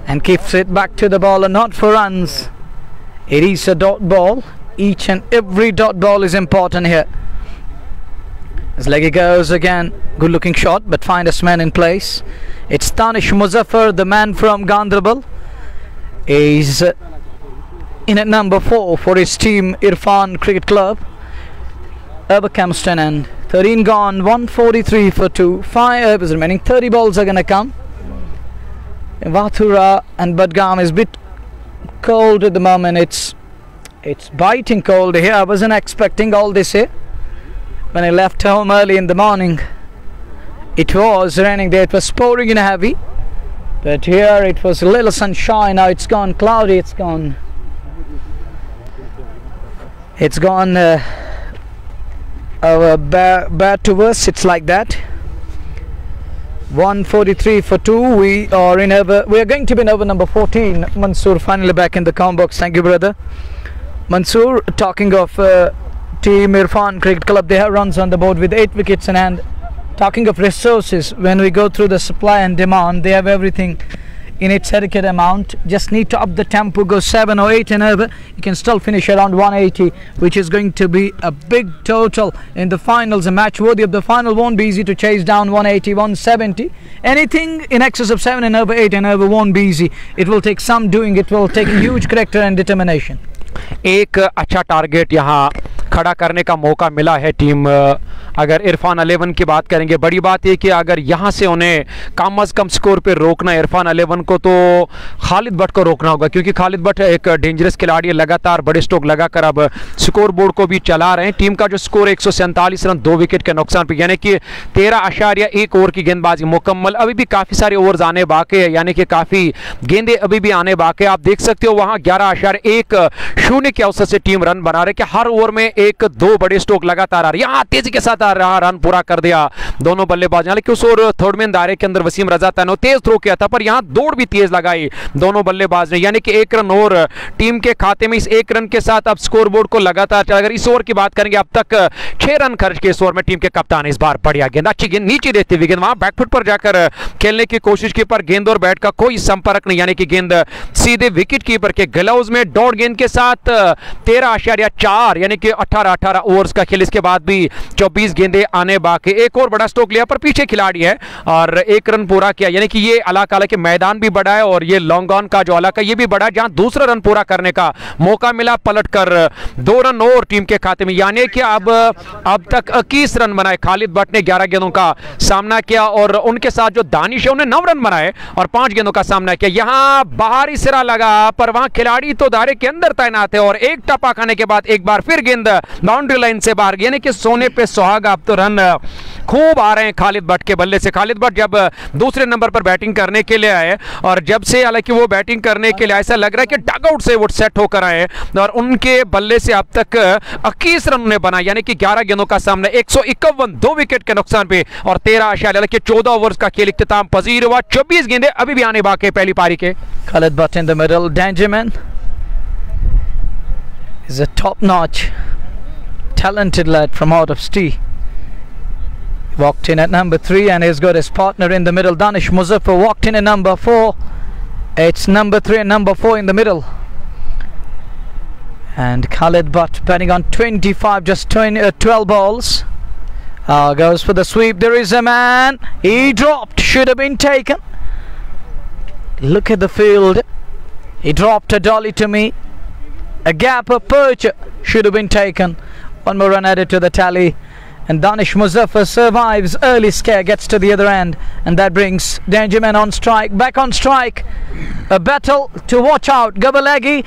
and keeps it back to the ball, and not for runs. It is a dot ball. Each and every dot ball is important here. As Leggy goes again, good looking shot, but finds man in place. It's Danish Muzaffar, the man from Gandrabal. He's in at number 4 for his team Irfan Cricket Club. Abercamston and 13 gone, 143 for 2. 5 is remaining. 30 balls are gonna come. Vathura and Budgam is a bit cold at the moment. It's biting cold here. I wasn't expecting all this here. When I left home early in the morning, it was raining there. It was pouring in heavy. But here it was a little sunshine. Now it's gone cloudy. It's gone bad to worse. It's like that. 143 for 2. We are going to be in over number 14. Mansoor finally back in the comment box. Thank you, brother. Mansoor, talking of Team Irfan Cricket Club, they have runs on the board with 8 wickets in hand. Talking of resources, when we go through the supply and demand, they have everything in its adequate amount. Just need to up the tempo, go 7 or 8 and over. You can still finish around 180, which is going to be a big total in the finals. A match worthy of the final. Won't be easy to chase down 180, 170. Anything in excess of 7 and over, 8 and over won't be easy. It will take some doing. It will take huge character and determination. एक अच्छा target यहाँ खड़ा करने का मौका मिला है team. अगर इरफान 11 की बात करेंगे, बड़ी बात है कि अगर यहाँ से उन्हें कम अज़ कम स्कोर पे रोकना इरफान 11 को, तो खालिद भट्ट को रोकना होगा, क्योंकि खालिद भट्ट एक डेंजरस खिलाड़ी है। लगातार बड़े स्ट्रोक लगाकर अब स्कोर बोर्ड को भी चला रहे हैं। टीम का जो स्कोर 147 रन 2 विकेट के नुकसान पर, यानी कि 13.1 ओवर की गेंदबाजी मुकम्मल। अभी भी काफ़ी सारे ओवर्स आने बाकी है, यानी कि काफ़ी गेंदे अभी भी आने बाकी है। आप देख सकते हो वहाँ 11.10 के औसत से टीम रन बना रहे कि हर ओवर में 1-2 बड़े स्ट्रोक लगातार आ रहे। यहाँ तेजी के साथ आ रहा, रन पूरा कर दिया दोनों बल्लेबाज। हालांकि उस ओवर थर्ड मैन दायरे के अंदर वसीम रजा तैनो तेज थ्रो किया था, पर यहाँ दौड़ भी तेज लगाई दोनों बल्लेबाज ने, यानी कि 1 रन और टीम के खाते में। इस 1 रन के साथ अब स्कोर बोर्ड को लगातार, अगर इस ओवर की बात करेंगे, अब तक 6 रन खर्च के इस ओवर में टीम के कप्तान। इस बार बढ़िया गेंद, अच्छी गेंद, नीचे देती हुई गेंद, वहां बैकफुट पर जाकर खेलने की कोशिश की, पर गेंद और बैट का कोई संपर्क नहीं, यानी कि गेंद सीधे विकेट कीपर के ग्लव्स में। डॉट गेंद के साथ 13.4, यानी कि 18 ओवर्स का खेल। इसके बाद भी 24 गेंदे आने बाकी। एक और बड़ा स्ट्रोक लिया, पर पीछे खिलाड़ी है और 1 रन पूरा किया, यानी कि ये अलाकाला के मैदान भी बड़ा है और ये लॉन्ग ऑन का जो अलाका ये भी बड़ा है, जहां दूसरा रन पूरा करने का मौका मिला। पलटकर 2 रन और टीम के खाते में, यानी कि अब तक 21 रन बनाए। खालिद भट्ट ने 11 गेंदों का सामना किया और उनके साथ जो दानिश है उन्हें 9 रन बनाए और 5 गेंदों का सामना किया। यहां बाहरी सिरा लगा, पर वहां खिलाड़ी तो दायरे के अंदर तैनात है और एक टप्पा खाने के बाद एक बार फिर गेंद बाउंड्री लाइन से बाहर, यानी कि सोने पे सुहागा। अब तो रन खूब आ रहे हैं खालिद भट्ट के बल्ले से। खालिद भट्ट जब दूसरे नंबर पर बैटिंग करने के लिए आए, और जब से हालांकि वो बैटिंग करने के लिए ऐसा लग रहा है कि डगआउट से वो सेट होकर आए, और उनके बल्ले से अब तक 21 रन उन्हें बनाए, यानी कि 11 गेंदों का सामना, 151 2 विकेट के नुकसान पे और 14 ओवर्स का खेल इख्तिताम पजीर हुआ। 24 गेंदे अभी भी आने बाकी पहली पारी के। Khalid Butt in the middle. Dangerman is a top-notch, talented lad from out of Stee. Walked in at number 3 and he's got his partner in the middle. Danish Muzaffar walked in at number 4. It's number 3 and number 4 in the middle. And Khalid Butt batting on 25, just 12 balls. Goes for the sweep. There is a man. He dropped. Should have been taken. Look at the field. He dropped a dolly to me. A gap, a perch. Should have been taken. One more run added to the tally. And Danish Muzaffar survives. Early scare, gets to the other end. And that brings Dangerman on strike. Back on strike. A battle to watch out. Gabalagi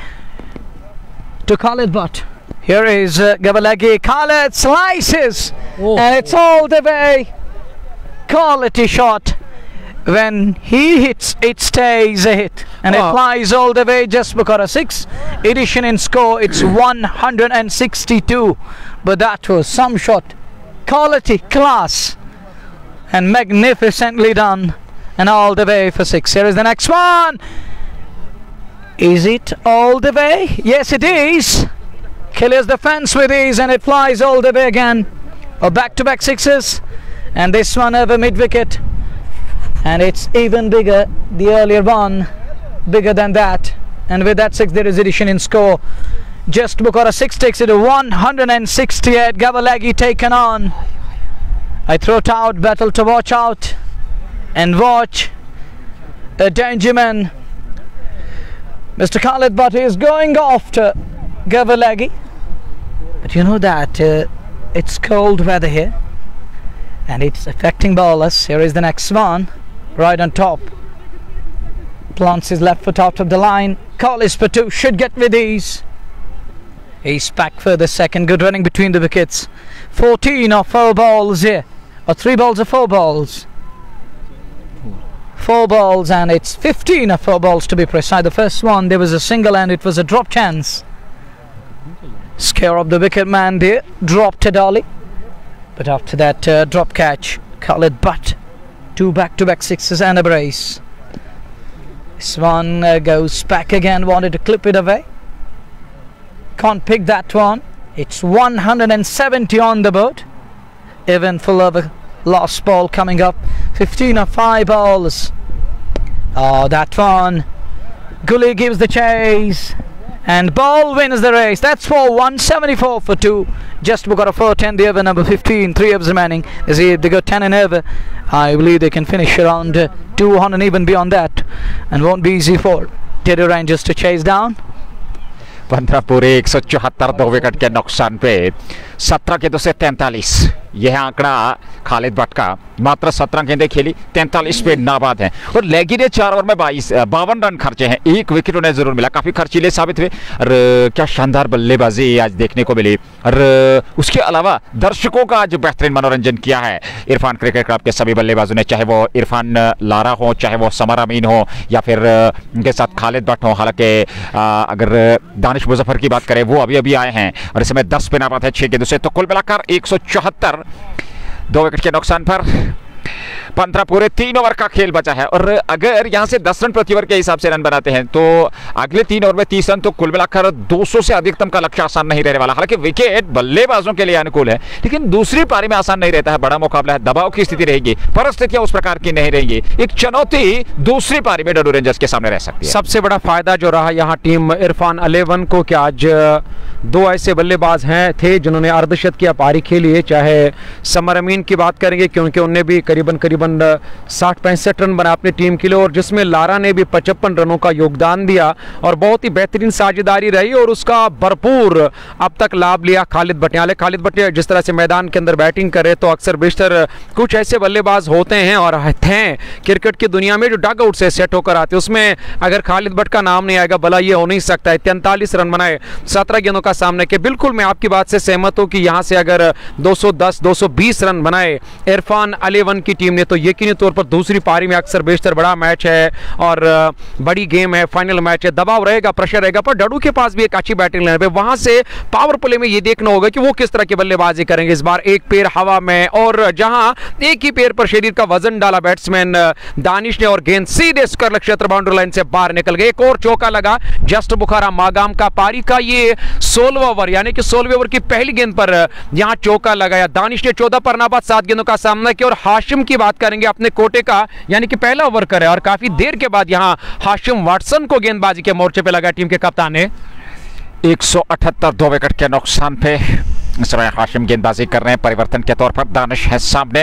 to Khalid Butt. Here is Gabalagi. Khalid slices. Oh. And it's all the way. Quality shot. When he hits, it stays a hit, and it flies all the way. Just because 6 addition in score, it's 162. But that was some shot, quality, class, and magnificently done, and all the way for 6. Here is the next one. Is it all the way? Yes, it is. Clears the fence with ease, and it flies all the way again. Back-to-back sixes, and this one over mid-wicket. And it's even bigger, the earlier one, bigger than that. And with that 6, there is addition in score. Just Bukhara 6 takes it to 168. Gabalagi taken on. I throw it out, battle to watch out. And watch a Dangerman. Mr. Khalid Butt is going after Gabalagi. But you know that it's cold weather here. and it's affecting bowlers. Here is the next one, right on top. Plants his left foot out of the line. Collis for 2, should get with ease. He's back for the second. Good running between the wickets. 14 or 4 balls here, or 3 balls or 4 balls. 4 balls, and it's 15 or 4 balls to be precise. The first one there was a single and it was a drop chance. Scare of the wicket man there, dropped it early, but after that drop catch, Khalid Butt, 2 back-to-back sixes and a brace. This one goes back again, wanted to clip it away, can't pick that one. It's 170 on the board, even full of a last ball coming up. 15 or 5 balls. Oh, that one, Gully gives the chase and ball wins the race. That's for 174 for 2. Just got a 410 the over number 15, 3 overs remaining. They got 10 in over. I believe they can finish around 200 and even beyond that, and won't be easy for Teddy Rangers to chase down. 15 पूरे 174 2 wicket के नुकसान पे 17 गेंदों से 43। यह आंकड़ा खालिद भट्ट का, मात्र 17 गेंदें खेली, 43 पे नाबाद हैं। और लेगी ने 4 ओवर में 52 रन खर्चे हैं, 1 विकेट उन्हें जरूर मिला, काफी खर्चीले साबित हुए। और क्या शानदार बल्लेबाजी आज देखने को मिली। और उसके अलावा दर्शकों का आज बेहतरीन मनोरंजन किया है इरफान क्रिकेट क्लब के सभी बल्लेबाजों ने, चाहे वो इरफान लारा हो, चाहे वो समर अमीन हो, या फिर उनके साथ खालिद भट्ट हो। हालांकि अगर दानिश मुजफ्फर की बात करें, वो अभी अभी आए हैं और इस समय 10 पे नाबाद है 6 गेंदों से। तो कुल मिलाकर 174 2 विकेट के नुकसान पर 15 पूरे 3 ओवर का खेल बचा है। और अगर यहां से 10 रन प्रति ओवर के हिसाब से रन बनाते हैं तो अगले 3 ओवर में 30 रन, तो कुल मिलाकर 200 से अधिकतम का लक्ष्य आसान नहीं रहने वाला। हालांकि विकेट बल्लेबाजों के लिए अनुकूल है, लेकिन दूसरी पारी में आसान नहीं रहता है, बड़ा मुकाबला है, दबाव की स्थिति रहेगी, परिस्थितियां उस प्रकार की नहीं रहेंगी। एक चुनौती दूसरी पारी में डडू रेंजर्स के सामने रह सकती है। सबसे बड़ा फायदा जो रहा यहाँ टीम इरफान 11 को, कि आज 2 ऐसे बल्लेबाज थे जिन्होंने अर्धशत की पारी खेली है। चाहे समर अमीन की बात करेंगे, क्योंकि उनने भी करीबन 60-65 रन बनाए अपनी टीम के लिए, और जिसमें लारा ने भी 55 रनों का योगदान दिया और बहुत ही बेहतरीन साझेदारी रही, और उसका भरपूर अब तक लाभ लिया खालिद भट्ट। खालिद भट्ट जिस तरह से मैदान के अंदर बैटिंग करे, तो अक्सर बेशतर कुछ ऐसे बल्लेबाज होते हैं और हैं क्रिकेट की दुनिया में जो डग आउट से सेट होकर आते हैं, उसमें अगर खालिद भट्ट का नाम नहीं आएगा भला ये हो नहीं सकता है। 43 रन बनाए 17 गेंदों का सामने के। बिल्कुल मैं आपकी बात से सहमत हूं कि यहां से अगर 210-220 रन बनाए इरफान 11 की टीम ने, तो यकीनी तौर पर दूसरी पारी में अक्सर बेशतर बड़ा मैच है और बड़ी गेम है, फाइनल मैच है, दबाव रहेगा, प्रेशर रहेगा। पर डडू के पास भी एक अच्छी बैटिंग लाइन है, वहां से पावर प्ले में ये देखना होगा कि वो किस तरह की बल्लेबाजी करेंगे। इस बार एक पैर हवा में, और जहां एक ही पैर पर शरीर का वजन डाला बैट्समैन दानिश ने, और गेंद सीधे स्क्वायर क्षेत्र बाउंड्री लाइन से बाहर निकल गई। एक और चौका लगा जस्ट बुखारा मागाम का। पारी का ये 16वां ओवर, यानी कि 16वें ओवर की पहली गेंद पर यहां चौका लगाया दानिश ने। 14 पर नाबाद 7 गेंदों का सामना किया। और हाशिम की बात करेंगे अपने कोटे का, यानी कि पहला ओवर करे, और काफी देर के बाद यहां हाशिम वाटसन को गेंदबाजी के मोर्चे पे लगा टीम के कप्तान ने। 178 2 विकेट के नुकसान पे इस समय हाशिम गेंदबाजी कर रहे हैं, परिवर्तन के तौर पर दानिश है सामने।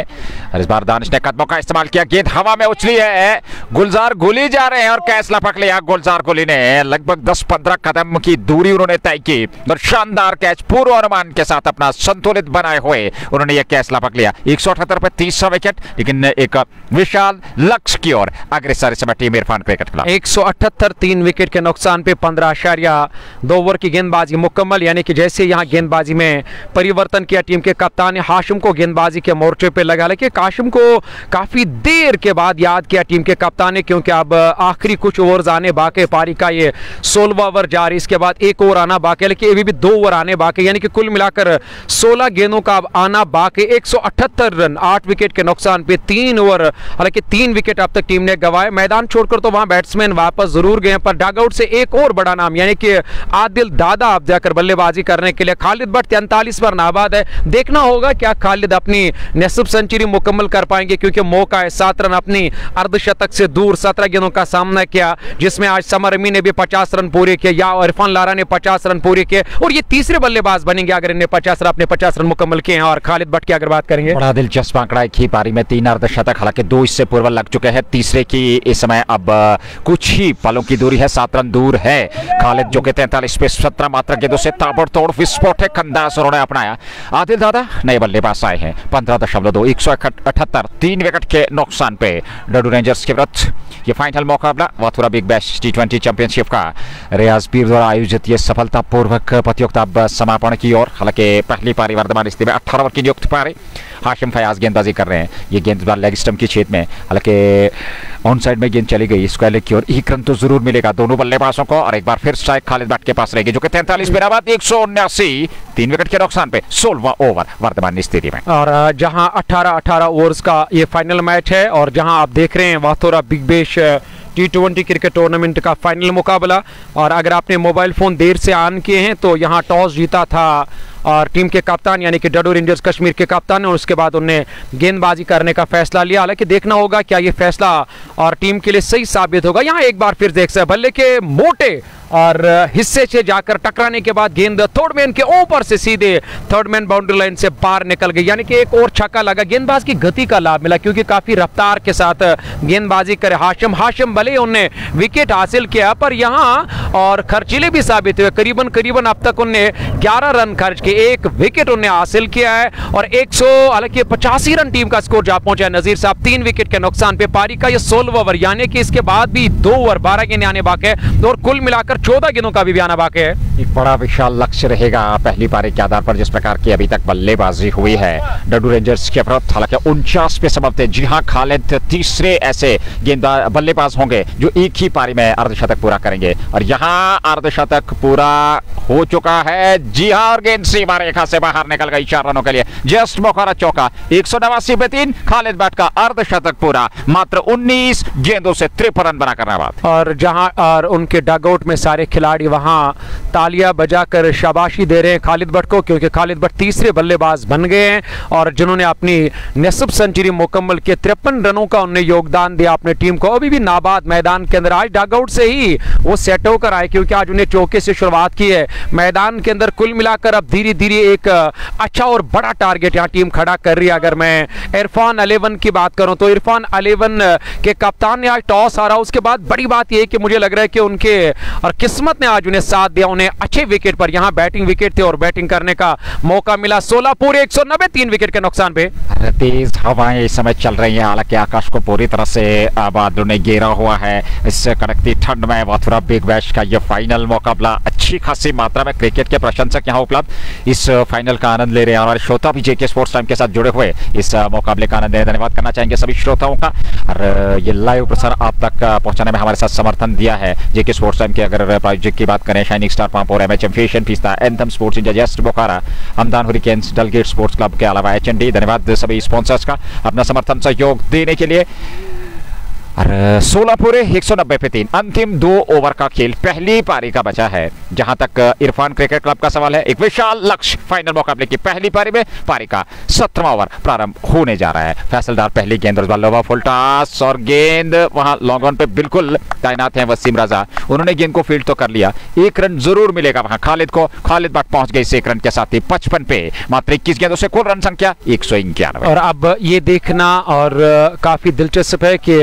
और इस बार दानिश ने कदमों का इस्तेमाल किया, गेंद हवा में उछली है, गुलजार गुली जा रहे हैं और कैच लपक लिया गुलजार गुली ने। लगभग 10-15 कदम की दूरी उन्होंने तय की और शानदार कैच पूर्व अनुमान के साथ अपना संतुलित बनाए हुए उन्होंने यह कैच लपक लिया। 178 पर 30 विकेट, लेकिन एक विशाल लक्ष्य की ओर अग्रसर इस समय team Irfan cricket club. 178 3 wicket के नुकसान पे 15.2 ओवर की गेंदबाजी मुकम्मल, यानी कि जैसे यहाँ गेंदबाजी में परिवर्तन किया टीम के कप्तान ने, हाशिम को गेंदबाजी के मोर्चे पे लगा। लेकिन हाशिम को काफी देर के बाद याद किया टीम के कप्तान ने, क्योंकि अब आखिरी कुछ ओवर्स आने बाकी, पारी का ये 16वां ओवर जारी, इसके बाद एक ओवर आना बाकी, लेकिन अभी भी 2 ओवर आने बाकी, यानी कि कुल मिलाकर 16 गेंदों का अब आना बाकी। 178 रन 8 विकेट के नुकसान पे 3 ओवर, हालांकि 3 विकेट अब तक टीम ने गंवाए। मैदान छोड़कर तो वहां बैट्समैन वापस जरूर गए, पर डग आउट से एक और बड़ा नाम, यानी कि आदिल दादा अब जाकर बल्लेबाजी करने के लिए। खालिद भट्ट 43 पर नाबाद है। देखना होगा क्या खालिद अपनी निसफ सेंचुरी मुकम्मल कर पाएंगे, क्योंकि मौका है। 7 रन अपनी अर्धशतक से दूर 17 गेंदों का सामना किया, जिसमें आज समर अमीन ने भी 50 रन पूरे किए, या इरफान लारा ने 50 रन पूरे किए, और ये तीसरे बल्लेबाज बनेंगे अगर इन्हें 50 रन मुकम्मल किए हैं। और खालिद भट्ट की अगर बात करेंगे, बड़ा दिलचस्प आंकड़ा, एक ही पारी में 3 अर्धशतक, हालांकि 2 इससे पूर्व लग चुके हैं, तीसरे की इस समय अब कुछ ही पलों की दूरी है, 7 रन दूर है खालिद, जो कि 43 पे 17 मात्र गेंदों से ताबड़तोड़ विस्फोटक अंदाज उन्होंने अपनाया। आदिल दादा नए बल्लेबाज आए हैं, 15.2 178 3 विकेट के नुकसान पे डडू रेंजर्स के विरुद्ध ये फाइनल मुकाबला वाथुरा बिग बैश T20 चैंपियनशिप का रियाज पीर द्वारा आयोजित ये सफलतापूर्वक प्रतियोगिता अब समापन की ओर। हालांकि पहली पारी वर्तमान स्थिति में 18 ओवर की नियुक्त पारी हाशिम फयाज गेंदबाजी कर रहे हैं। ये गेंदबाज लेग स्टंप की छेद में, हालांकि ऑन साइड में गेंद चली गई स्क्वायर लेग की ओर। एक रन तो जरूर मिलेगा दोनों बल्लेबाजों को और एक बार फिर स्ट्राइक खालिद भट्ट के पास रहेगी जो कि 43 गेंद बाद 179 3 विकेट के नुकसान पे 16वां ओवर वर्तमान स्थिति में। और जहां 18 ओवर्स का ये फाइनल मैच है और जहां आप देख रहे हैं Wathura big bash T20 cricket tournament का फाइनल मुकाबला। और अगर आपने मोबाइल फ़ोन देर से ऑन किए हैं तो यहाँ टॉस जीता था और टीम के कप्तान यानी कि डडू रेंजर्स कश्मीर के कप्तान ने, और उसके बाद उन्हें गेंदबाजी करने का फैसला लिया। हालांकि देखना होगा क्या ये फैसला और टीम के लिए सही साबित होगा। यहाँ एक बार फिर देख सकते बल्ले के मोटे और हिस्से से जाकर टकराने के बाद गेंद थर्ड मैन के ऊपर से सीधे थर्ड मैन बाउंड्री लाइन से बाहर निकल गई, यानी कि एक और छक्का लगा। गेंदबाज की गति का लाभ मिला क्योंकि काफी रफ्तार के साथ गेंदबाजी करे हाशिम भले उन्हें विकेट हासिल किया पर यहाँ और खर्चीले भी साबित हुए। करीबन अब तक उन्हें 11 रन खर्च के 1 विकेट उन्हें हासिल किया है और 185 रन टीम का स्कोर जा पहुंचा है। नजीर साहब 3 विकेट के नुकसान पे पारी का ये 16वां ओवर, यानी कि इसके बाद भी 2 ओवर 12 गेंदें आने बाकी है और कुल मिलाकर 14 गेंदों का भी आना बाकी है। एक बड़ा विशाल लक्ष्य रहेगा पहली पारी के आधार पर जिस प्रकार की अभी तक बल्लेबाजी हुई है डडू रेंजर्स के विरुद्ध। हालांकि 49 पे समाप्त है। जी हां, खालिद तीसरे ऐसे गेंदबाज बल्लेबाज होंगे जो एक ही पारी में अर्धशतक पूरा करेंगे और यहां अर्धशतक पूरा हो चुका है। जी हां, और गेंद सीमा रेखा से बाहर निकल गई 4 रनों के लिए। जस्ट मुखरा चौका, 189 पे 3, खालिद भट्ट का अर्धशतक पूरा, मात्र 19 गेंदों से 53 रन बना करना बात। और जहां और उनके डगआउट में सारे खिलाड़ी वहां तालियां बजाकर शाबाशी दे रहे हैं खालिद भट्ट को, क्योंकि खालिद भट्ट तीसरे बल्लेबाज बन गए हैं और जिन्होंने अपनी निसब सेंचुरी मुकम्मल के 53 रनों का उन्हें योगदान दिया अपने टीम को। अभी भी नाबाद मैदान के अंदर, आज डगआउट से ही वो सेट होकर आए क्योंकि आज उन्हें चौके से शुरुआत की है। मैदान के अंदर कुल मिलाकर अब धीरे धीरे एक अच्छा और बड़ा टारगेट यहाँ टीम खड़ा कर रही है। अगर मैं इरफान 11 की बात करूं तो इरफान 11 के कप्तान ने आज टॉस हारा। उसके बाद बड़ी बात यह कि मुझे लग रहा है कि उनके और किस्मत ने आज उन्हें साथ दिया। उन्हें अच्छे विकेट पर यहाँ बैटिंग विकेट थे और बैटिंग करने का मौका मिला। 16 पूरे 190 3 विकेट के नुकसान पे। तेज हवाएं इस समय चल रही हैं, हालांकि आकाश को पूरी तरह से बादलों ने घेरा हुआ है। इस कड़कती ठंड में वाथुरा बिग बैश का यह फाइनल मुकाबला, अच्छी खासी मात्रा में क्रिकेट के प्रशंसक यहाँ उपलब्ध इस फाइनल का आनंद ले रहे हैं। हमारे श्रोता भी जेके स्पोर्ट्स टाइम के साथ जुड़े हुए इस मुकाबले का आनंद लेने। धन्यवाद करना चाहेंगे सभी श्रोताओं का। और ये लाइव प्रसारण आप तक पहुंचाने में हमारे साथ समर्थन दिया है जेके स्पोर्ट्स टाइम के अगर प्रायोजक की बात करें शाइनिंग स्टार पंप और MHM fashion fiesta, anthem sports India, just बोकारा, Hamdan hurricanes, Dalgate sports club के अलावा एचएनडी। धन्यवाद सभी स्पॉन्सर्स का अपना समर्थन सहयोग देने के लिए। और 16 पूरे 190 पे 3 अंतिम 2 ओवर का खेल पहली पारी का बचा है। जहां तक इरफान क्रिकेट क्लब का सवाल है, एक विशाल लक्ष्य फाइनल मुकाबले की पहली पारी में पारी का 17वां ओवर प्रारंभ होने जा रहा है। फैसलदार पहली गेंद और लोबा फुल टॉस और गेंद वहां लॉन्ग ऑन पे बिल्कुल तैनात है वसीम रजा। उन्होंने गेंद को फील्ड तो कर लिया, 1 रन जरूर मिलेगा वहां खालिद को। खालिद भट्ट पहुंच गए इस 1 रन के साथ ही 55 पे, मात्र 21 गेंदों से कुल रन संख्या 191। और अब ये देखना और काफी दिलचस्प है कि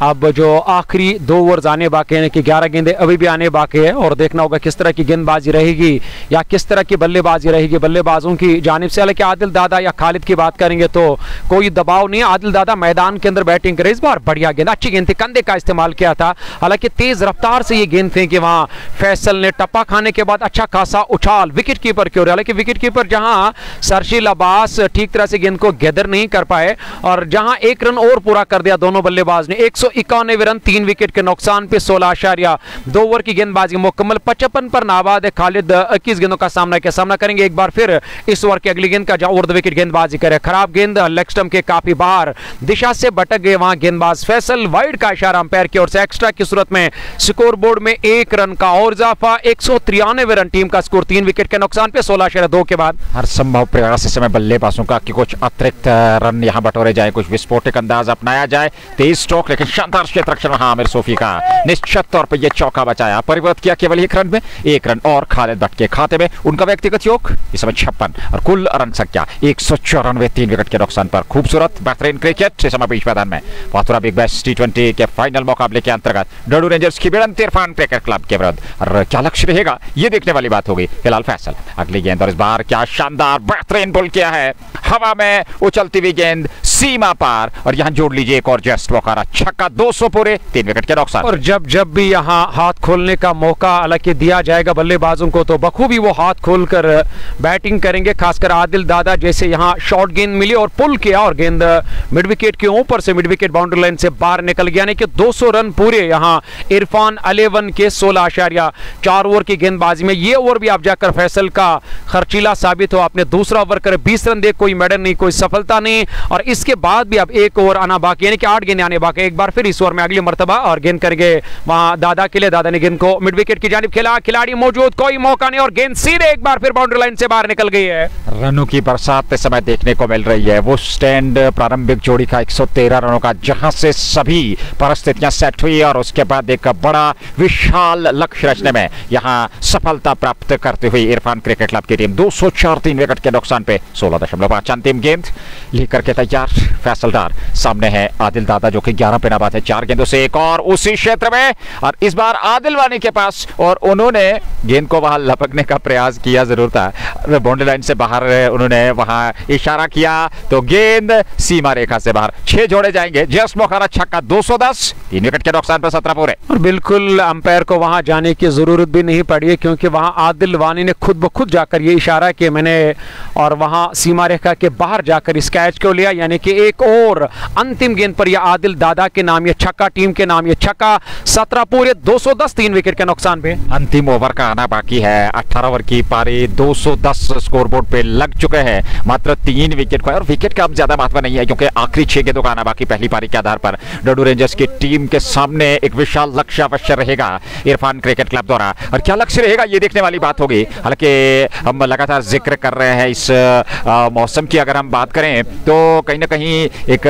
अब जो आखिरी 2 ओवर आने बाकी हैं कि 11 गेंदें अभी भी आने बाकी है और देखना होगा किस तरह की गेंदबाजी रहेगी या किस तरह की बल्लेबाजी रहेगी बल्लेबाजों की जानिब से। हालांकि आदिल दादा या खालिद की बात करेंगे तो कोई दबाव नहीं है। आदिल दादा मैदान के अंदर बैटिंग करे, इस बार बढ़िया गेंद, अच्छी गेंद थी, कंधे का इस्तेमाल किया था। हालांकि तेज रफ्तार से ये गेंद थी कि वहां फैसल ने टप्पा खाने के बाद अच्छा खासा उछाल विकेट कीपर की ओर। हालांकि विकेट कीपर जहां सरशील अब्बास ठीक तरह से गेंद को गैदर नहीं कर पाए और जहां 1 रन और पूरा कर दिया दोनों बल्लेबाज ने। 191 रन 3 विकेट के नुकसान पे 16.2 ओवर की गेंदबाजी मुकम्मल। 55 पर नाबाद है खालिद। 21 गेंदों का सामना करेंगे एक बार फिर इस ओवर की अगली गेंद का जहां अर्ध विकेट गेंदबाजी करे। खराब गेंद लेग स्टंप के काफी बाहर दिशा से भटक गए वहां गेंदबाज फैसल। वाइड का इशारा अंपायर की ओर से। एक्स्ट्रा की सूरत में स्कोर बोर्ड में 1 रन का और इजाफा। 193 रन टीम का स्कोर 3 विकेट के नुकसान पे 16.2 के बाद। हर संभव प्रयास इस समय बल्लेबाजों का कि कुछ अतिरिक्त रन यहां बटोरे जाए, कुछ विस्फोटक अंदाज अपनाया जाए। 23 स्ट्रोक लेकिन शानदार क्षेत्ररक्षण रहा आमिर सूफी का, निश्चित तौर पर यह चौका बचाया, परिवर्तित किया केवल 1 रन में, 1 रन और खालिद भट्ट के खाते में। उनका व्यक्तिगत योग इस समय 56 और कुल रन संख्या 194, 3 विकेट के नुकसान पर। खूबसूरत बेहतरीन क्रिकेट इस समय बीच मैदान में वाथुरा बिग बैश T20 के फाइनल मुकाबले के अंतर्गत डडू रेंजर्स की भिड़ंत इरफान क्रिकेट क्लब के विरुद्ध, और क्या लक्ष्य रहेगा ये देखने वाली बात होगी। फिलहाल फैसल अगली गेंद, और इस बार क्या शानदार बेहतरीन बॉल किया है, हवा में उछलती हुई गेंद सीमा पार, और यहां जोड़ लीजिए एक और जस्ट बोकारा छक्का, 200 पूरे, 3 विकेट के नुकसान। और जब भी यहां हाथ खोलने का मौका हालांकि दिया जाएगा बल्लेबाजों को तो बखूबी वो हाथ खोलकर बैटिंग करेंगे। खासकर आदिल दादा जैसे यहां शॉर्ट गेंद मिली और पुल किया और गेंद मिड विकेट के ऊपर से मिड विकेट बाउंड्री लाइन से बाहर निकल गया, यानी कि 200 रन पूरे यहां इरफान 11 के 16.4 ओवर की गेंदबाजी में। ये ओवर भी आप जाकर फैसल का खर्चीला साबित हो, आपने दूसरा ओवर करे 20 रन दे, कोई मेडल नहीं, कोई सफलता नहीं, और इसके बाद भी अब 1 ओवर आना बाकी, यानी कि 8 गेंद आने बाकी। एक बार फिर इस ओवर में अगली मर्तबा और गेंद करेंगे वहां दादा के लिए, दादा ने गेंद को मिड विकेट की जानिब खेला, खिलाड़ी मौजूद, कोई मौका नहीं, और गेंद सीधे एक बार फिर बाउंड्री लाइन से बाहर निकल गई है। रनों की बरसात इस समय देखने को मिल रही है। वो स्टैंड प्रारंभिक जोड़ी का 113 रनों का, जहां से सभी परिस्थितियां सेट हुई और उसके बाद एक बड़ा विशाल लक्ष्य रचने में यहां सफलता प्राप्त करते हुए इरफान क्रिकेट क्लब की टीम 204, 3 विकेट के नुकसान पे 16.5। अंतिम गेंद लेकर के तैयार फैसल डार, सामने है आदिल दादा जो कि 11 पे नाबाद है, 4 गेंदों से एक और उसी क्षेत्र में, और इस बार आदिल वानी के पास, और उन्होंने गेंद को वहां लपकने का प्रयास किया जरूर था, बाउंड्री लाइन से बाहर उन्होंने वहां इशारा किया तो गेंद सीमा रेखा से बाहर, 6 जोड़े जाएंगे। जस्ट बोखारा छक्का, 210, 3 विकेट के नुकसान पर 17 पूरे। और बिल्कुल अंपायर को वहां जाने की जरूरत भी नहीं पड़ी है, क्योंकि वहां आदिल वानी ने खुद ब खुद जाकर ये इशारा किया मैंने, और वहां सीमा रेखा के बाहर जाकर इस कैच को लिया, यानी कि एक और अंतिम गेंद पर यह आदिल दादा के नाम ये छक्का, टीम के नाम ये छक्का, 17 पूरे, 210, 3 विकेट के नुकसान पे। अंतिम ओवर का आना बाकी है, 18 ओवर की पारी, 210 स्कोरबोर्ड पे लग चुके हैं, मात्र 3 विकेट को, और विकेट का अब ज्यादा महत्व नहीं है क्योंकि आखिरी 6 गेंदों का आना बाकी पहली पारी के आधार पर डडू रेंजर्स की टीम के सामने एक विशाल लक्ष्य अवश्य रहेगा इरफान क्रिकेट क्लब द्वारा, और क्या लक्ष्य रहेगा ये देखने वाली बात होगी। हालांकि हम लगातार जिक्र कर रहे हैं इस मौसम की, अगर हम बात करें तो कहीं ना कहीं एक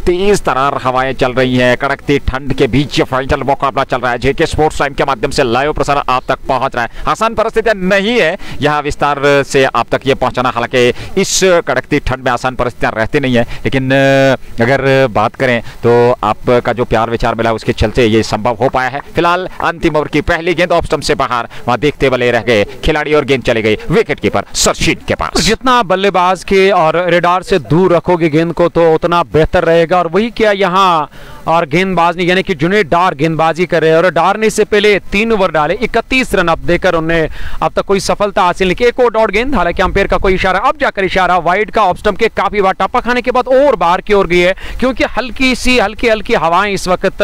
तेज तरार हवाएं चल रही हैं, कड़कती ठंड के बीच ये फाइनल मुकाबला चल रहा है। जेके स्पोर्ट्स टाइम के माध्यम से लाइव प्रसारण आप तक पहुंच रहा है। आसान परिस्थितियां नहीं है यहाँ विस्तार से आप तक ये पहुंचाना, हालांकि इस कड़कती ठंड में आसान परिस्थितियां रहती नहीं है, लेकिन अगर बात करें तो आपका जो प्यार विचार मिला उसके चलते ये संभव हो पाया है। फिलहाल अंतिम ओवर की पहली गेंद ऑफ स्टंप से बाहर, वहां देखते बले रह गए खिलाड़ी और गेंद चली गई विकेट कीपर सरशीद के पास। जितना बल्लेबाज के और रेडार से दूर रखोगे गेंद को तो उतना बेहतर रहेगा, और वही क्या यहाँ और गेंदबाज ने यानी कि जुनेद डार गेंदबाजी कर रहे हैं, और डार ने इससे पहले 3 ओवर डाले, 31 रन अब देकर उन्हें अब तक कोई सफलता हासिल नहीं की। एक और डॉट गेंद, हालांकि अंपायर का कोई इशारा, अब जाकर इशारा वाइड का ऑफ स्टंप के काफी बार टप्पा खाने के बाद और बाहर की ओर गई है, क्योंकि हल्की हवाएं इस वक्त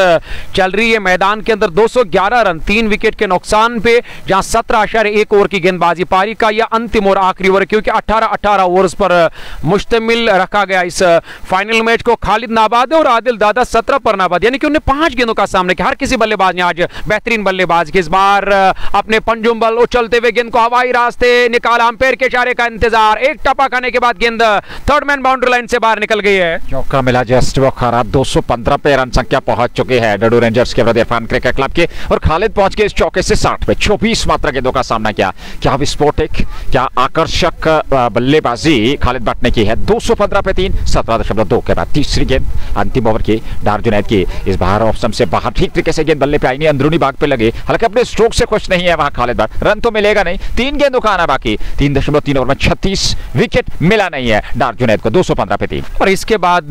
चल रही है मैदान के अंदर। 211 रन, 3 विकेट के नुकसान पे, जहां 17.1 ओवर की गेंदबाजी पारी का यह अंतिम और आखिरी ओवर, क्योंकि 18 ओवर्स पर मुश्तमिल रखा गया इस फाइनल मैच को। खालिद नाबाद और आदिल दादा 17 पर नाबाद, यानी कि उन्हें 5 गेंदों का सामना किया। हर किसी बल्लेबाज ने आज बेहतरीन बल्लेबाज की इस बार अपने पंजुम बल उछलते हुए गेंद को हवाई रास्ते निकाला, अंपायर के इशारे का इंतजार, एक टप्पा खाने के बाद गेंद थर्ड मैन बाउंड्री लाइन से बाहर निकल गई है। चौका मिला जस्ट बोखारा, 215 पे रन संख्या पहुंच चुकी है डडू रेंजर्स के विरुद्ध इरफान क्रिकेट क्लब के, और खालिद पहुंच के इस चौके से 60 पे 24 मात्र गेंदों का सामना किया। क्या विस्फोटक, क्या आकर्षक बल्लेबाजी खालिद भट्ट ने की है। 215 पे 3, 17.2 के बाद तीसरी गेंद अंतिम ओवर की डार जुनैद की, इस बार ऑफ स्टंप से बाहर ठीक तरीके से गेंद बल्ले पे आई नहीं, अंदरूनी भाग पे लगे, हालांकि अपने स्ट्रोक से खुश नहीं है वहां खालिद भट्ट, रन तो मिलेगा नहीं, 3 गेंदों का आना बाकी, 3.3 ओवर में 36 विकेट मिला नहीं है डार जुनैद को, 215 पे 3। और इसके बाद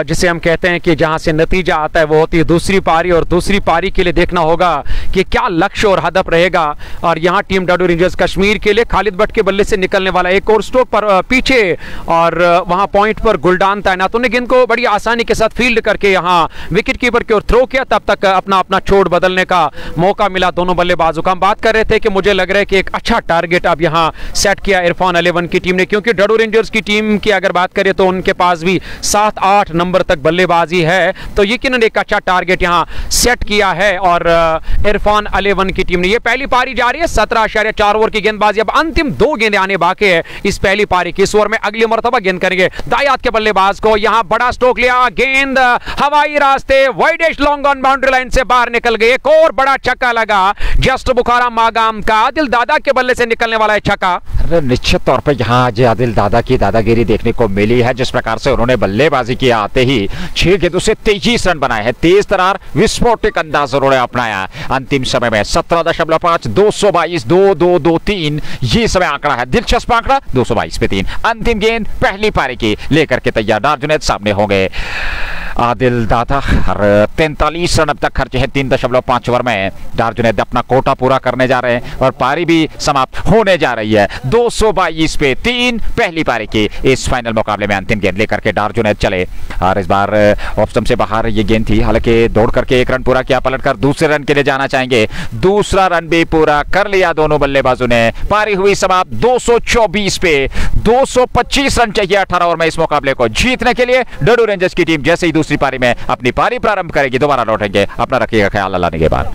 जिसे हम कहते हैं कि जहां से नतीजा आता है वो होती है दूसरी पारी, और दूसरी पारी के लिए देखना होगा कि क्या लक्ष्य और हदफ रहेगा। और यहां टीम डडू रेंजर्स कश्मीर के लिए खालिद भट्ट के बल्ले से निकलने वाला एक और स्ट्रोक पर पीछे, और वहां पॉइंट पर गुलडान तैनात, उन्हें गेंद को बड़ी आसानी के साथ फील्ड करके यहां विकेट कीपर की ओर थ्रो किया, तब तक अपना छोड़ बदलने का मौका मिला दोनों बल्लेबाजों का। हम बात कर रहे थे कि मुझे लग रहा है कि एक अच्छा टारगेट अब यहां सेट किया इरफान 11 की टीम ने, क्योंकि डडू रेंजर्स की टीम की अगर बात करें तो उनके पास भी 7-8 नंबर तक बल्लेबाजी है, तो यकीनन एक अच्छा टारगेट यहां सेट किया है। और इरफान 11 की टीम ने, ये पहली पारी जारी है, 17.4 ओवर की गेंदबाजी, अब अंतिम 2 गेंदें आने बाकी है इस पहली पारी की। इस ओवर में अगली मरतबा गेंद करेंगे दायात के बल्लेबाज गेंदबाज को। यहां बड़ा स्ट्रोक लिया, गेंद हवाई रास्ते widest long on boundary line से बाहर निकल गई। एक और बड़ा छक्का लगा जस्ट बुखाराम मागाम का, आदिल दादा के बल्ले से निकलने वाला है छक्का। निश्चित तौर पर यहाँ आज आदिल दादा की दादागिरी देखने को मिली है। जिस प्रकार से उन्होंने बल्लेबाजी किया, आते ही 6 गेंदों से 23 रन बनाए हैं। तेज तरार विस्फोटक अंदाज उन्होंने अपनाया। अंतिम समय में 17.5 222 2-2-2-3 ये समय आंकड़ा है, दिलचस्प आंकड़ा। 222 पे 3। अंतिम गेंद पहली पारी की लेकर के तैयार डार जुनैद सामने होंगे आदिल दादा। 43 रन अब तक खर्चे हैं 3.5 ओवर में। डार जुनैद अपना कोटा पूरा करने जा रहे हैं और पारी भी समाप्त होने जा रही है। 222 पे 3 पहली पारी की इस फाइनल मुकाबले में अंतिम गेंद लेकर के डार जुनैद चले और इस बार ऑफ स्टंप से बाहर ये गेंद थी। हालांकि दौड़ करके 1 रन पूरा किया, पलटकर दूसरे रन के लिए जाना चाहेंगे। दूसरा रन भी पूरा कर लिया दोनों बल्लेबाजों ने। पारी हुई समाप्त 224 पे। 225 रन चाहिए 18 ओवर में इस मुकाबले को जीतने के लिए। डडू रेंजर्स की टीम जैसे ही दूसरी पारी में अपनी पारी प्रारंभ करेगी दोबारा लौटेंगे। अपना रखिएगा ख्याल, अल्लाह ने के बाद।